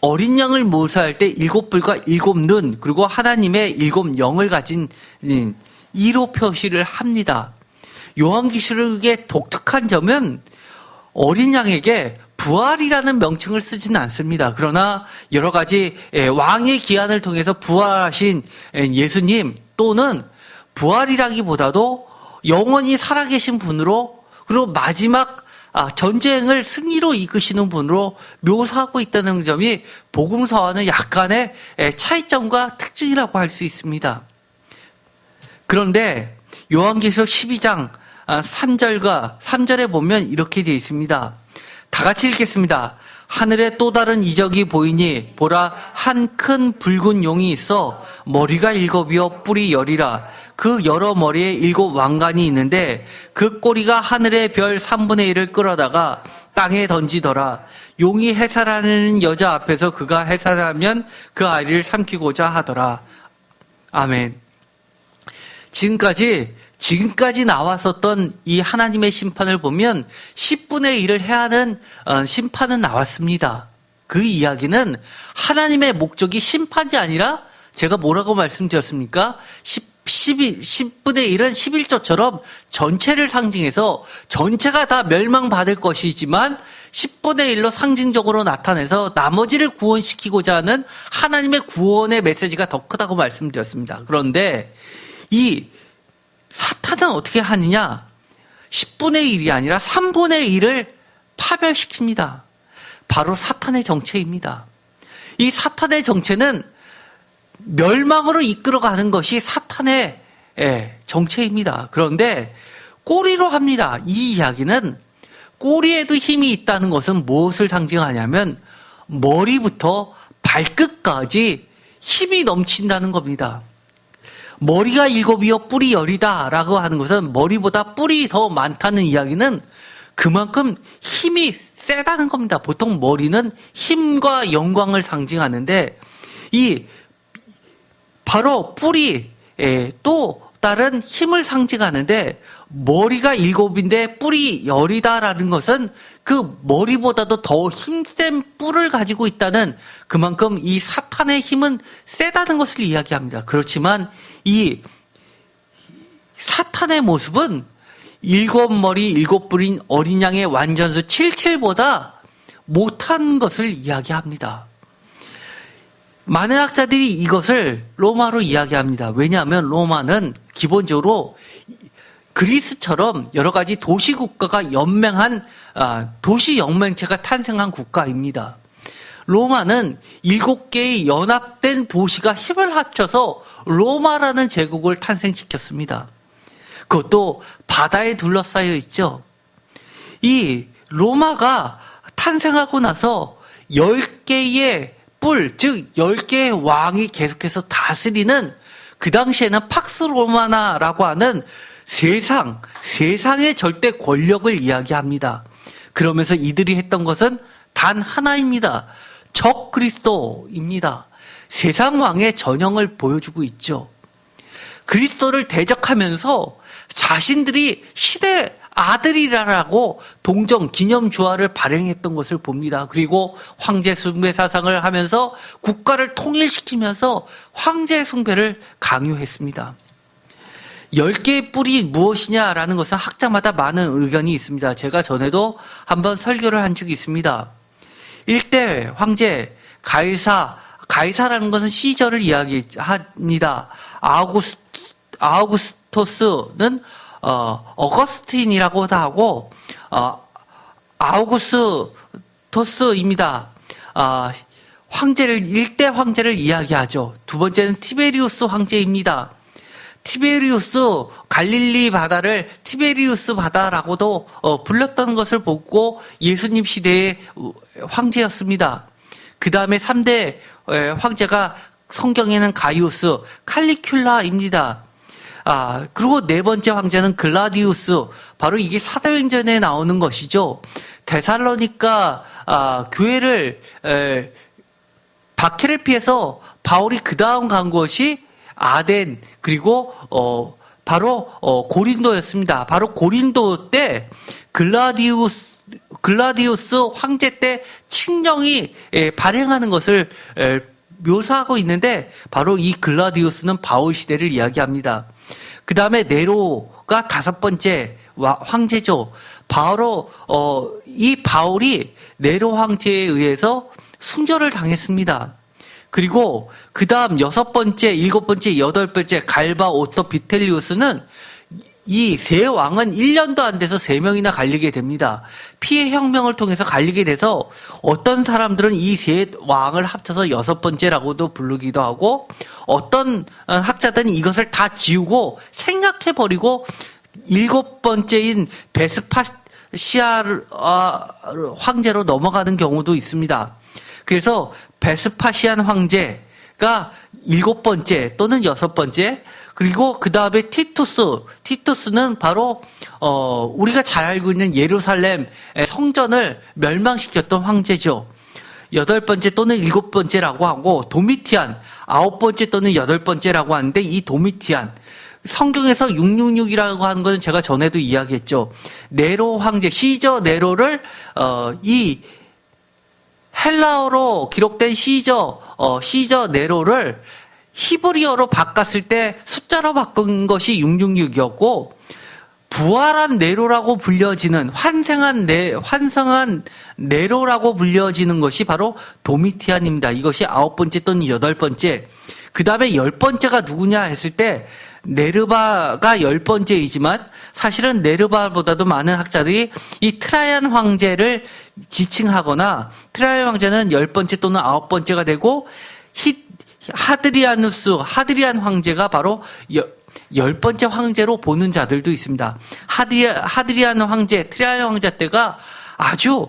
어린 양을 묘사할 때 7뿔과 7눈, 그리고 하나님의 7영을 가진 이로 표시를 합니다. 요한계시록의 독특한 점은 어린 양에게 부활이라는 명칭을 쓰지는 않습니다. 그러나 여러 가지 왕의 기한을 통해서 부활하신 예수님 또는 부활이라기보다도 영원히 살아계신 분으로, 그리고 마지막 전쟁을 승리로 이끄시는 분으로 묘사하고 있다는 점이 복음서와는 약간의 차이점과 특징이라고 할 수 있습니다. 그런데 요한계시록 12장 3절에 보면 이렇게 되어 있습니다. 다 같이 읽겠습니다. 하늘에 또 다른 이적이 보이니 보라, 한 큰 붉은 용이 있어 머리가 7이요 뿔이 10이라. 그 여러 머리에 7 왕관이 있는데 그 꼬리가 하늘의 별 3분의 1을 끌어다가 땅에 던지더라. 용이 해산하는 여자 앞에서 그가 해산하면 그 아이를 삼키고자 하더라. 아멘. 지금까지 나왔었던 이 하나님의 심판을 보면 10분의 1을 해야 하는 심판은 나왔습니다. 그 이야기는 하나님의 목적이 심판이 아니라, 제가 뭐라고 말씀드렸습니까? 10분의 1은 11조처럼 전체를 상징해서 전체가 다 멸망받을 것이지만 10분의 1로 상징적으로 나타내서 나머지를 구원시키고자 하는 하나님의 구원의 메시지가 더 크다고 말씀드렸습니다. 그런데 이 사탄은 어떻게 하느냐? 10분의 1이 아니라 3분의 1을 파멸시킵니다. 바로 사탄의 정체입니다. 이 사탄의 정체는 멸망으로 이끌어가는 것이 사탄의 정체입니다. 그런데 꼬리로 합니다. 이 이야기는 꼬리에도 힘이 있다는 것은 무엇을 상징하냐면 머리부터 발끝까지 힘이 넘친다는 겁니다. 머리가 7이요 뿔이 10이다 라고 하는 것은 머리보다 뿔이 더 많다는 이야기는 그만큼 힘이 세다는 겁니다. 보통 머리는 힘과 영광을 상징하는데 이 바로 뿔이 또 다른 힘을 상징하는데 머리가 7인데 뿔이 10이다라는 것은 그 머리보다도 더 힘센 뿔을 가지고 있다는 그만큼 이 사탄의 힘은 세다는 것을 이야기합니다. 그렇지만 이 사탄의 모습은 7머리 7뿔인 어린 양의 완전수 77보다 못한 것을 이야기합니다. 많은 학자들이 이것을 로마로 이야기합니다. 왜냐하면 로마는 기본적으로 그리스처럼 여러 가지 도시국가가 연맹한 도시연맹체가 탄생한 국가입니다. 로마는 7개의 연합된 도시가 힘을 합쳐서 로마라는 제국을 탄생시켰습니다. 그것도 바다에 둘러싸여 있죠. 이 로마가 탄생하고 나서 10개의 뿔, 즉 10개의 왕이 계속해서 다스리는 그 당시에는 팍스 로마나라고 하는 세상의 절대 권력을 이야기합니다. 그러면서 이들이 했던 것은 단 하나입니다. 적 그리스도입니다. 세상 왕의 전형을 보여주고 있죠. 그리스도를 대적하면서 자신들이 신의 아들이라고 동정 기념주화를 발행했던 것을 봅니다. 그리고 황제 숭배 사상을 하면서 국가를 통일시키면서 황제 숭배를 강요했습니다. 10개의 뿔이 무엇이냐라는 것은 학자마다 많은 의견이 있습니다. 제가 전에도 한번 설교를 한 적이 있습니다. 1대 황제 가이사라는 것은 시저를 이야기합니다. 아우구스토스는 어거스틴이라고도 하고 아우구스토스입니다. 황제를 1대 황제를 이야기하죠. 두 번째는 티베리우스 황제입니다. 티베리우스 갈릴리 바다를 티베리우스 바다라고도 불렀던 것을 보고 예수님 시대의 황제였습니다. 그 다음에 3대 황제가 성경에는 가이우스 칼리큘라입니다. 그리고 네 번째 황제는 글라디우스, 바로 이게 사도행전에 나오는 것이죠. 데살로니가 교회를 박해를 피해서 바울이 그 다음 간 것이 아덴, 그리고 바로 고린도였습니다. 바로 고린도 때 글라디우스 황제 때 칙령이 발행하는 것을 묘사하고 있는데 바로 이 글라디우스는 바울 시대를 이야기합니다. 그 다음에 네로가 5번째 황제죠. 바로 이 바울이 네로 황제에 의해서 순교를 당했습니다. 그리고 그 다음 6번째, 7번째, 8번째 갈바, 오토, 비텔리우스는 이 세 왕은 1년도 안 돼서 3명이나 갈리게 됩니다. 피해 혁명을 통해서 갈리게 돼서 어떤 사람들은 이 세 왕을 합쳐서 6번째라고도 부르기도 하고 어떤 학자들은 이것을 다 지우고 생략해버리고 7번째인 베스파시아 황제로 넘어가는 경우도 있습니다. 그래서 베스파시안 황제가 7번째 또는 6번째, 그리고 그 다음에 티투스는 바로 우리가 잘 알고 있는 예루살렘 성전을 멸망시켰던 황제죠. 8번째 또는 7번째라고 하고, 도미티안 9번째 또는 8번째라고 하는데, 이 도미티안 성경에서 666이라고 하는 것은 제가 전에도 이야기했죠. 네로 황제, 시저 네로를 이 헬라어로 기록된 시저 네로를 히브리어로 바꿨을 때 숫자로 바꾼 것이 666이었고, 부활한 네로라고 불려지는 환생한 네로라고 불려지는 것이 바로 도미티안입니다. 이것이 9번째 또는 8번째. 그 다음에 10번째가 누구냐 했을 때 네르바가 10번째이지만 사실은 네르바보다도 많은 학자들이 이 트라이안 황제를 지칭하거나, 트라이안 황제는 10번째 또는 9번째가 되고, 하드리안 황제가 바로 10번째 황제로 보는 자들도 있습니다. 하드리안 황제, 트라이안 황제 때가 아주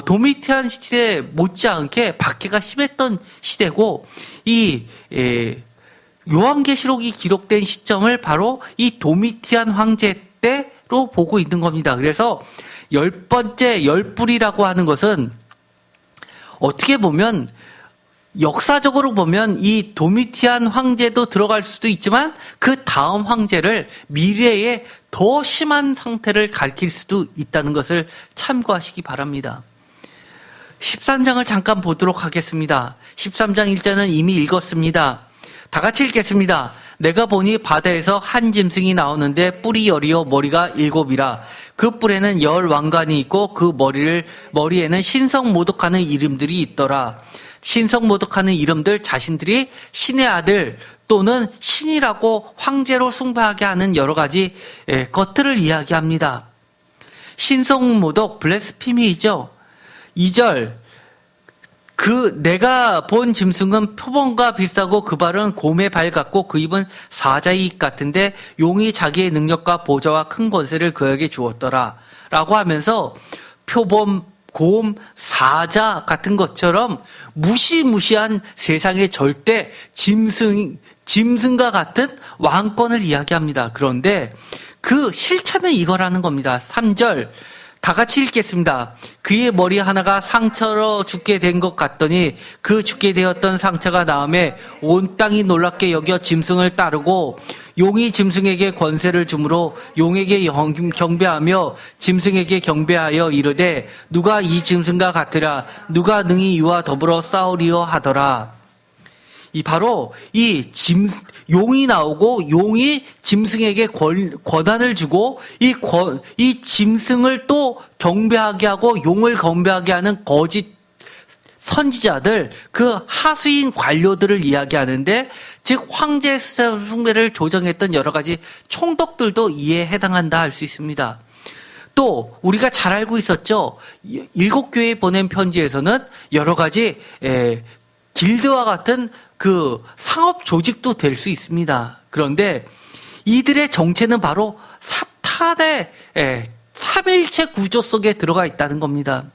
도미티안 시대 못지않게 박해가 심했던 시대고, 이 요한계시록이 기록된 시점을 바로 이 도미티안 황제 때로 보고 있는 겁니다. 그래서 10번째 열불이라고 하는 것은 어떻게 보면 역사적으로 보면 이 도미티안 황제도 들어갈 수도 있지만 그 다음 황제를 미래에 더 심한 상태를 가리킬 수도 있다는 것을 참고하시기 바랍니다. 13장을 잠깐 보도록 하겠습니다. 13장 1절은 이미 읽었습니다. 다 같이 읽겠습니다. 내가 보니 바다에서 한 짐승이 나오는데 뿔이 10이요 머리가 7이라. 그 뿔에는 10 왕관이 있고 그 머리에는 신성 모독하는 이름들이 있더라. 신성 모독하는 이름들, 자신들이 신의 아들 또는 신이라고 황제로 숭배하게 하는 여러 가지 것들을 이야기합니다. 신성 모독, 블레스피미이죠. 2절, 내가 본 짐승은 표범과 비슷하고 그 발은 곰의 발 같고 그 입은 사자의 입 같은데 용이 자기의 능력과 보좌와 큰 권세를 그에게 주었더라. 라고 하면서 표범, 곰, 사자 같은 것처럼 무시무시한 세상의 절대 짐승과 같은 왕권을 이야기합니다. 그런데 그 실체는 이거라는 겁니다. 3절. 다 같이 읽겠습니다. 그의 머리 하나가 상처로 죽게 된 것 같더니 그 죽게 되었던 상처가 나음에 온 땅이 놀랍게 여겨 짐승을 따르고 용이 짐승에게 권세를 주므로 용에게 경배하며 짐승에게 경배하여 이르되 누가 이 짐승과 같으랴 누가 능히 이와 더불어 싸우리요 하더라. 바로 용이 나오고 용이 짐승에게 권한을 주고 이 짐승을 또 경배하게 하고 용을 경배하게 하는 거짓 선지자들, 그 하수인 관료들을 이야기하는데, 즉 황제 숭배를 조정했던 여러 가지 총독들도 이에 해당한다 할 수 있습니다. 또 우리가 잘 알고 있었죠. 7교회에 보낸 편지에서는 여러 가지 길드와 같은 그 상업 조직도 될 수 있습니다. 그런데 이들의 정체는 바로 사탄의 삼일체 구조 속에 들어가 있다는 겁니다.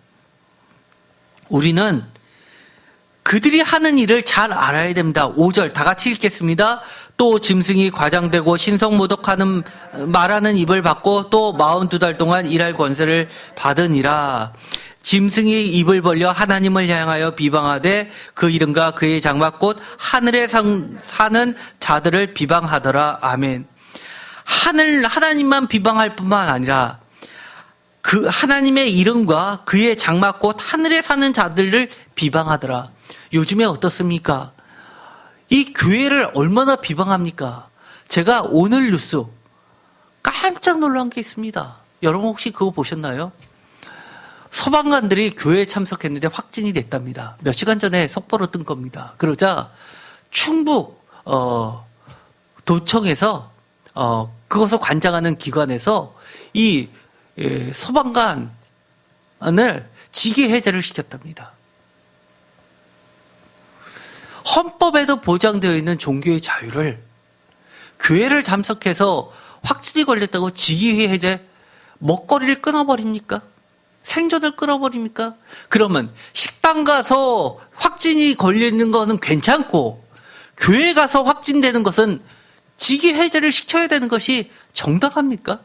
우리는 그들이 하는 일을 잘 알아야 됩니다. 5절 다 같이 읽겠습니다. 또 짐승이 과장되고 신성모독하는 말하는 입을 받고 또 42달 동안 일할 권세를 받으니라. 짐승이 입을 벌려 하나님을 향하여 비방하되 그 이름과 그의 장막 곧 하늘에 사는 자들을 비방하더라. 아멘. 하나님만 비방할 뿐만 아니라 그 하나님의 이름과 그의 장막 곧 하늘에 사는 자들을 비방하더라. 요즘에 어떻습니까? 이 교회를 얼마나 비방합니까? 제가 오늘 뉴스 깜짝 놀란 게 있습니다. 여러분 혹시 그거 보셨나요? 소방관들이 교회에 참석했는데 확진이 됐답니다. 몇 시간 전에 속보로 뜬 겁니다. 그러자 충북 도청에서 그것을 관장하는 기관에서 이 소방관을 직위 해제를 시켰답니다. 헌법에도 보장되어 있는 종교의 자유를 교회를 참석해서 확진이 걸렸다고 직위 해제, 먹거리를 끊어버립니까? 생존을 끊어버립니까? 그러면 식당 가서 확진이 걸리는 거는 괜찮고 교회 가서 확진되는 것은 직위 해제를 시켜야 되는 것이 정당합니까?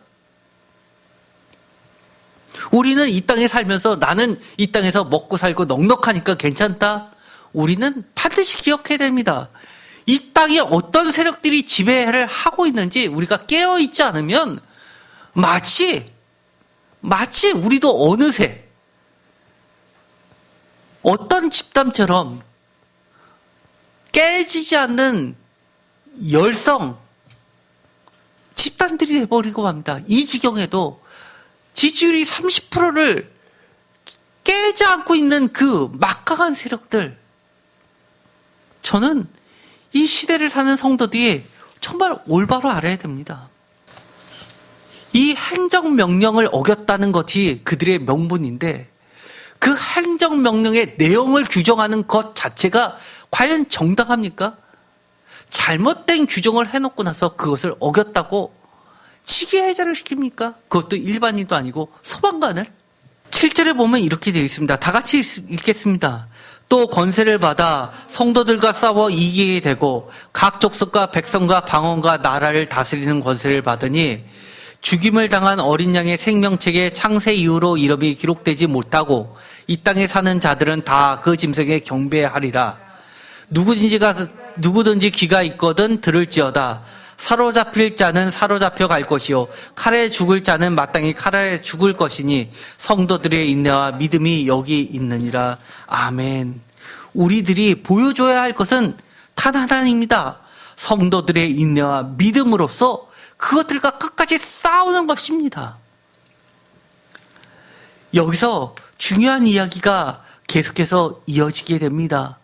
우리는 이 땅에 살면서 나는 이 땅에서 먹고 살고 넉넉하니까 괜찮다. 우리는 반드시 기억해야 됩니다. 이 땅에 어떤 세력들이 지배를 하고 있는지 우리가 깨어있지 않으면 마치 우리도 어느새 어떤 집담처럼 깨지지 않는 열성 집단들이 돼버리고 맙니다. 이 지경에도 지지율이 30%를 깨지 않고 있는 그 막강한 세력들, 저는 이 시대를 사는 성도들이 정말 올바로 알아야 됩니다. 이 행정명령을 어겼다는 것이 그들의 명분인데 그 행정명령의 내용을 규정하는 것 자체가 과연 정당합니까? 잘못된 규정을 해놓고 나서 그것을 어겼다고 직위해제를 시킵니까? 그것도 일반인도 아니고 소방관을? 7절에 보면 이렇게 되어 있습니다. 다 같이 읽겠습니다. 또 권세를 받아 성도들과 싸워 이기게 되고 각 족속과 백성과 방언과 나라를 다스리는 권세를 받으니 죽임을 당한 어린 양의 생명책에 창세 이후로 이름이 기록되지 못하고 이 땅에 사는 자들은 다 그 짐승에 경배하리라. 누구든지 귀가 있거든 들을지어다. 사로잡힐 자는 사로잡혀 갈 것이요 칼에 죽을 자는 마땅히 칼에 죽을 것이니 성도들의 인내와 믿음이 여기 있느니라. 아멘. 우리들이 보여줘야 할 것은 단 하나입니다. 성도들의 인내와 믿음으로써 그것들과 끝까지 싸우는 것입니다. 여기서 중요한 이야기가 계속해서 이어지게 됩니다.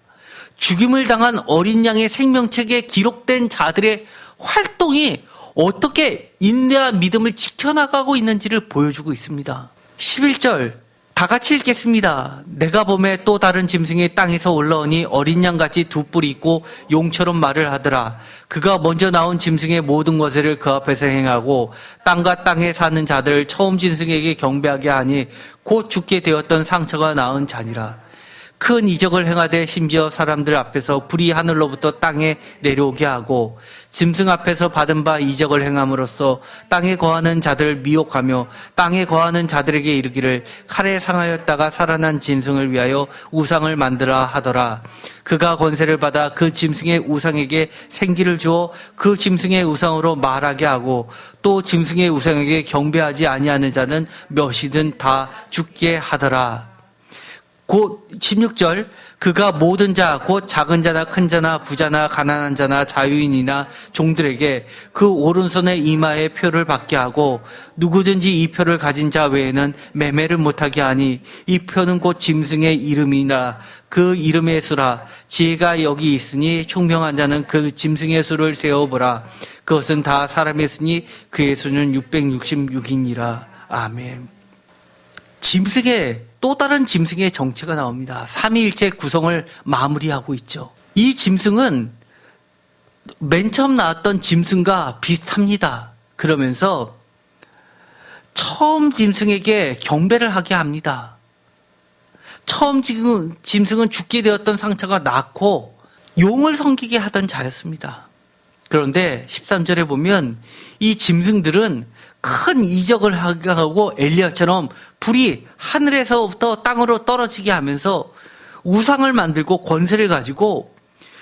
죽임을 당한 어린 양의 생명책에 기록된 자들의 활동이 어떻게 인내와 믿음을 지켜나가고 있는지를 보여주고 있습니다. 11절 다 같이 읽겠습니다. 내가 보매 또 다른 짐승이 땅에서 올라오니 어린 양같이 두 뿔이 있고 용처럼 말을 하더라. 그가 먼저 나온 짐승의 모든 것을 그 앞에서 행하고 땅과 땅에 사는 자들을 처음 짐승에게 경배하게 하니 곧 죽게 되었던 상처가 나은 자니라. 큰 이적을 행하되 심지어 사람들 앞에서 불이 하늘로부터 땅에 내려오게 하고 짐승 앞에서 받은 바 이적을 행함으로써 땅에 거하는 자들을 미혹하며 땅에 거하는 자들에게 이르기를 칼에 상하였다가 살아난 짐승을 위하여 우상을 만들어 하더라. 그가 권세를 받아 그 짐승의 우상에게 생기를 주어 그 짐승의 우상으로 말하게 하고 또 짐승의 우상에게 경배하지 아니하는 자는 몇이든 다 죽게 하더라. 곧 16절 그가 모든 자 곧 작은 자나 큰 자나 부자나 가난한 자나 자유인이나 종들에게 그 오른손의 이마에 표를 받게 하고 누구든지 이 표를 가진 자 외에는 매매를 못하게 하니 이 표는 곧 짐승의 이름이나 그 이름의 수라. 지혜가 여기 있으니 총명한 자는 그 짐승의 수를 세어보라. 그것은 다 사람의 수니 그의 수는 666이니라. 아멘. 짐승의 또 다른 짐승의 정체가 나옵니다. 삼위일체 구성을 마무리하고 있죠. 이 짐승은 맨 처음 나왔던 짐승과 비슷합니다. 그러면서 처음 짐승에게 경배를 하게 합니다. 처음 짐승은 죽게 되었던 상처가 낫고 용을 섬기게 하던 자였습니다. 그런데 13절에 보면 이 짐승들은 큰 이적을 하게 하고 엘리야처럼 불이 하늘에서부터 땅으로 떨어지게 하면서 우상을 만들고 권세를 가지고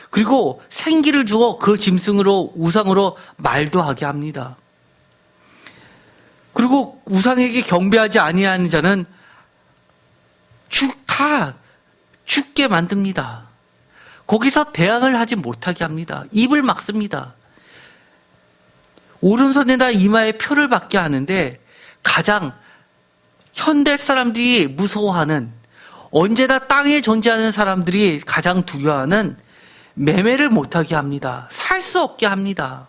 그리고 생기를 주어 그 짐승으로 우상으로 말도 하게 합니다. 그리고 우상에게 경배하지 아니하는 자는 다 죽게 만듭니다. 거기서 대항을 하지 못하게 합니다. 입을 막습니다. 오른손에다 이마에 표를 받게 하는데 가장 현대 사람들이 무서워하는 언제나 땅에 존재하는 사람들이 가장 두려워하는 매매를 못하게 합니다. 살 수 없게 합니다.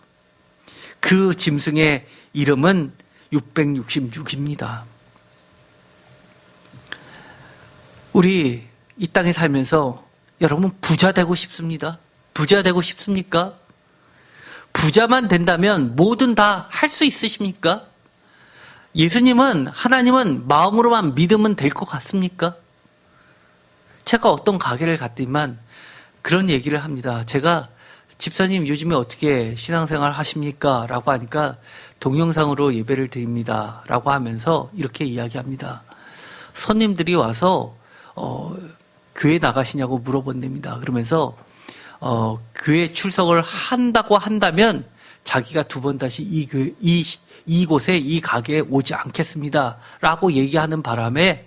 그 짐승의 이름은 666입니다. 우리 이 땅에 살면서 여러분 부자 되고 싶습니다. 부자 되고 싶습니까? 부자만 된다면 뭐든 다 할 수 있으십니까? 예수님은 하나님은 마음으로만 믿으면 될 것 같습니까? 제가 어떤 가게를 갔더니만 그런 얘기를 합니다. 제가 집사님 요즘에 어떻게 신앙생활 하십니까? 라고 하니까 동영상으로 예배를 드립니다. 라고 하면서 이렇게 이야기합니다. 손님들이 와서 교회 나가시냐고 물어본답니다. 그러면서 교회 출석을 한다고 한다면 자기가 두 번 다시 이곳에 이 가게에 오지 않겠습니다. 라고 얘기하는 바람에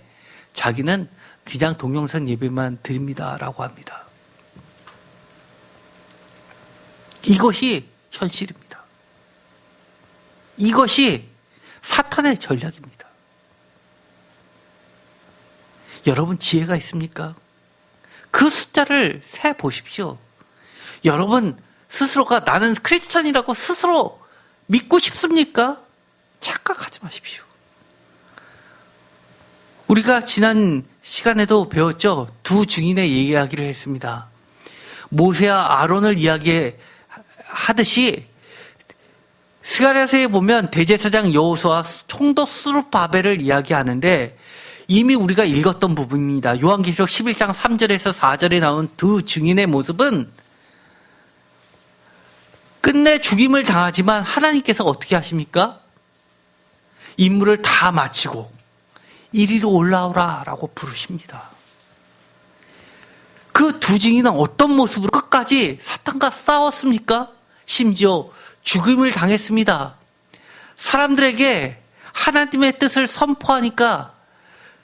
자기는 그냥 동영상 예배만 드립니다. 라고 합니다. 이것이 현실입니다. 이것이 사탄의 전략입니다. 여러분 지혜가 있습니까? 그 숫자를 세 보십시오. 여러분 스스로가 나는 크리스천이라고 스스로 믿고 싶습니까? 착각하지 마십시오. 우리가 지난 시간에도 배웠죠. 두 증인의 이야기를 했습니다. 모세와 아론을 하듯이 스가랴서에 보면 대제사장 여호수아 총독 스룹바벨을 이야기하는데 이미 우리가 읽었던 부분입니다. 요한계시록 11장 3절에서 4절에 나온 두 증인의 모습은 끝내 죽임을 당하지만 하나님께서 어떻게 하십니까? 임무를 다 마치고 이리로 올라오라 라고 부르십니다. 그 두 증인은 어떤 모습으로 끝까지 사탄과 싸웠습니까? 심지어 죽임을 당했습니다. 사람들에게 하나님의 뜻을 선포하니까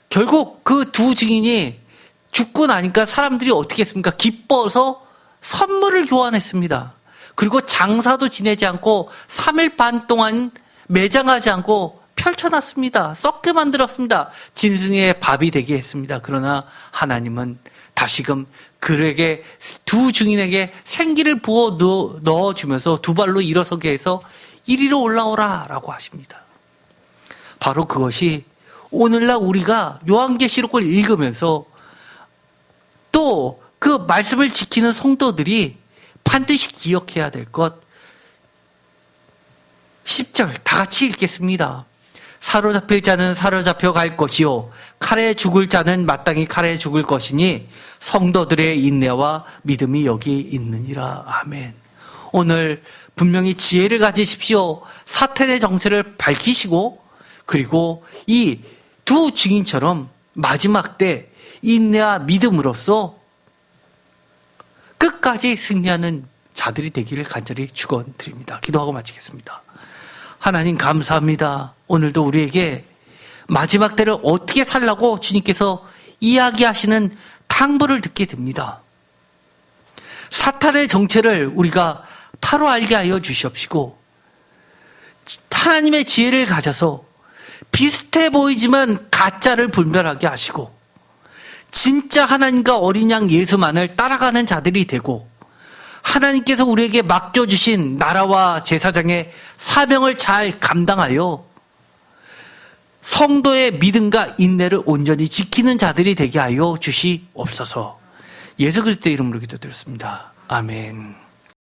결국 그 두 증인이 죽고 나니까 사람들이 어떻게 했습니까? 기뻐서 선물을 교환했습니다. 그리고 장사도 지내지 않고 3일 반 동안 매장하지 않고 펼쳐놨습니다. 썩게 만들었습니다. 짐승의 밥이 되게 했습니다. 그러나 하나님은 다시금 그에게 두 증인에게 생기를 부어 넣어주면서 두 발로 일어서게 해서 이리로 올라오라 라고 하십니다. 바로 그것이 오늘날 우리가 요한계시록을 읽으면서 또 그 말씀을 지키는 성도들이 반드시 기억해야 될 것 10절 다 같이 읽겠습니다. 사로잡힐 자는 사로잡혀 갈 것이요 칼에 죽을 자는 마땅히 칼에 죽을 것이니 성도들의 인내와 믿음이 여기 있느니라. 아멘. 오늘 분명히 지혜를 가지십시오. 사탄의 정체를 밝히시고 그리고 이 두 증인처럼 마지막 때 인내와 믿음으로써 끝까지 승리하는 자들이 되기를 간절히 축원드립니다. 기도하고 마치겠습니다. 하나님 감사합니다. 오늘도 우리에게 마지막 때를 어떻게 살라고 주님께서 이야기하시는 탕부를 듣게 됩니다. 사탄의 정체를 우리가 바로 알게 하여 주시옵시고 하나님의 지혜를 가져서 비슷해 보이지만 가짜를 분별하게 하시고 진짜 하나님과 어린 양 예수만을 따라가는 자들이 되고 하나님께서 우리에게 맡겨주신 나라와 제사장의 사명을 잘 감당하여 성도의 믿음과 인내를 온전히 지키는 자들이 되게 하여 주시옵소서. 예수 그리스도의 이름으로 기도드렸습니다. 아멘.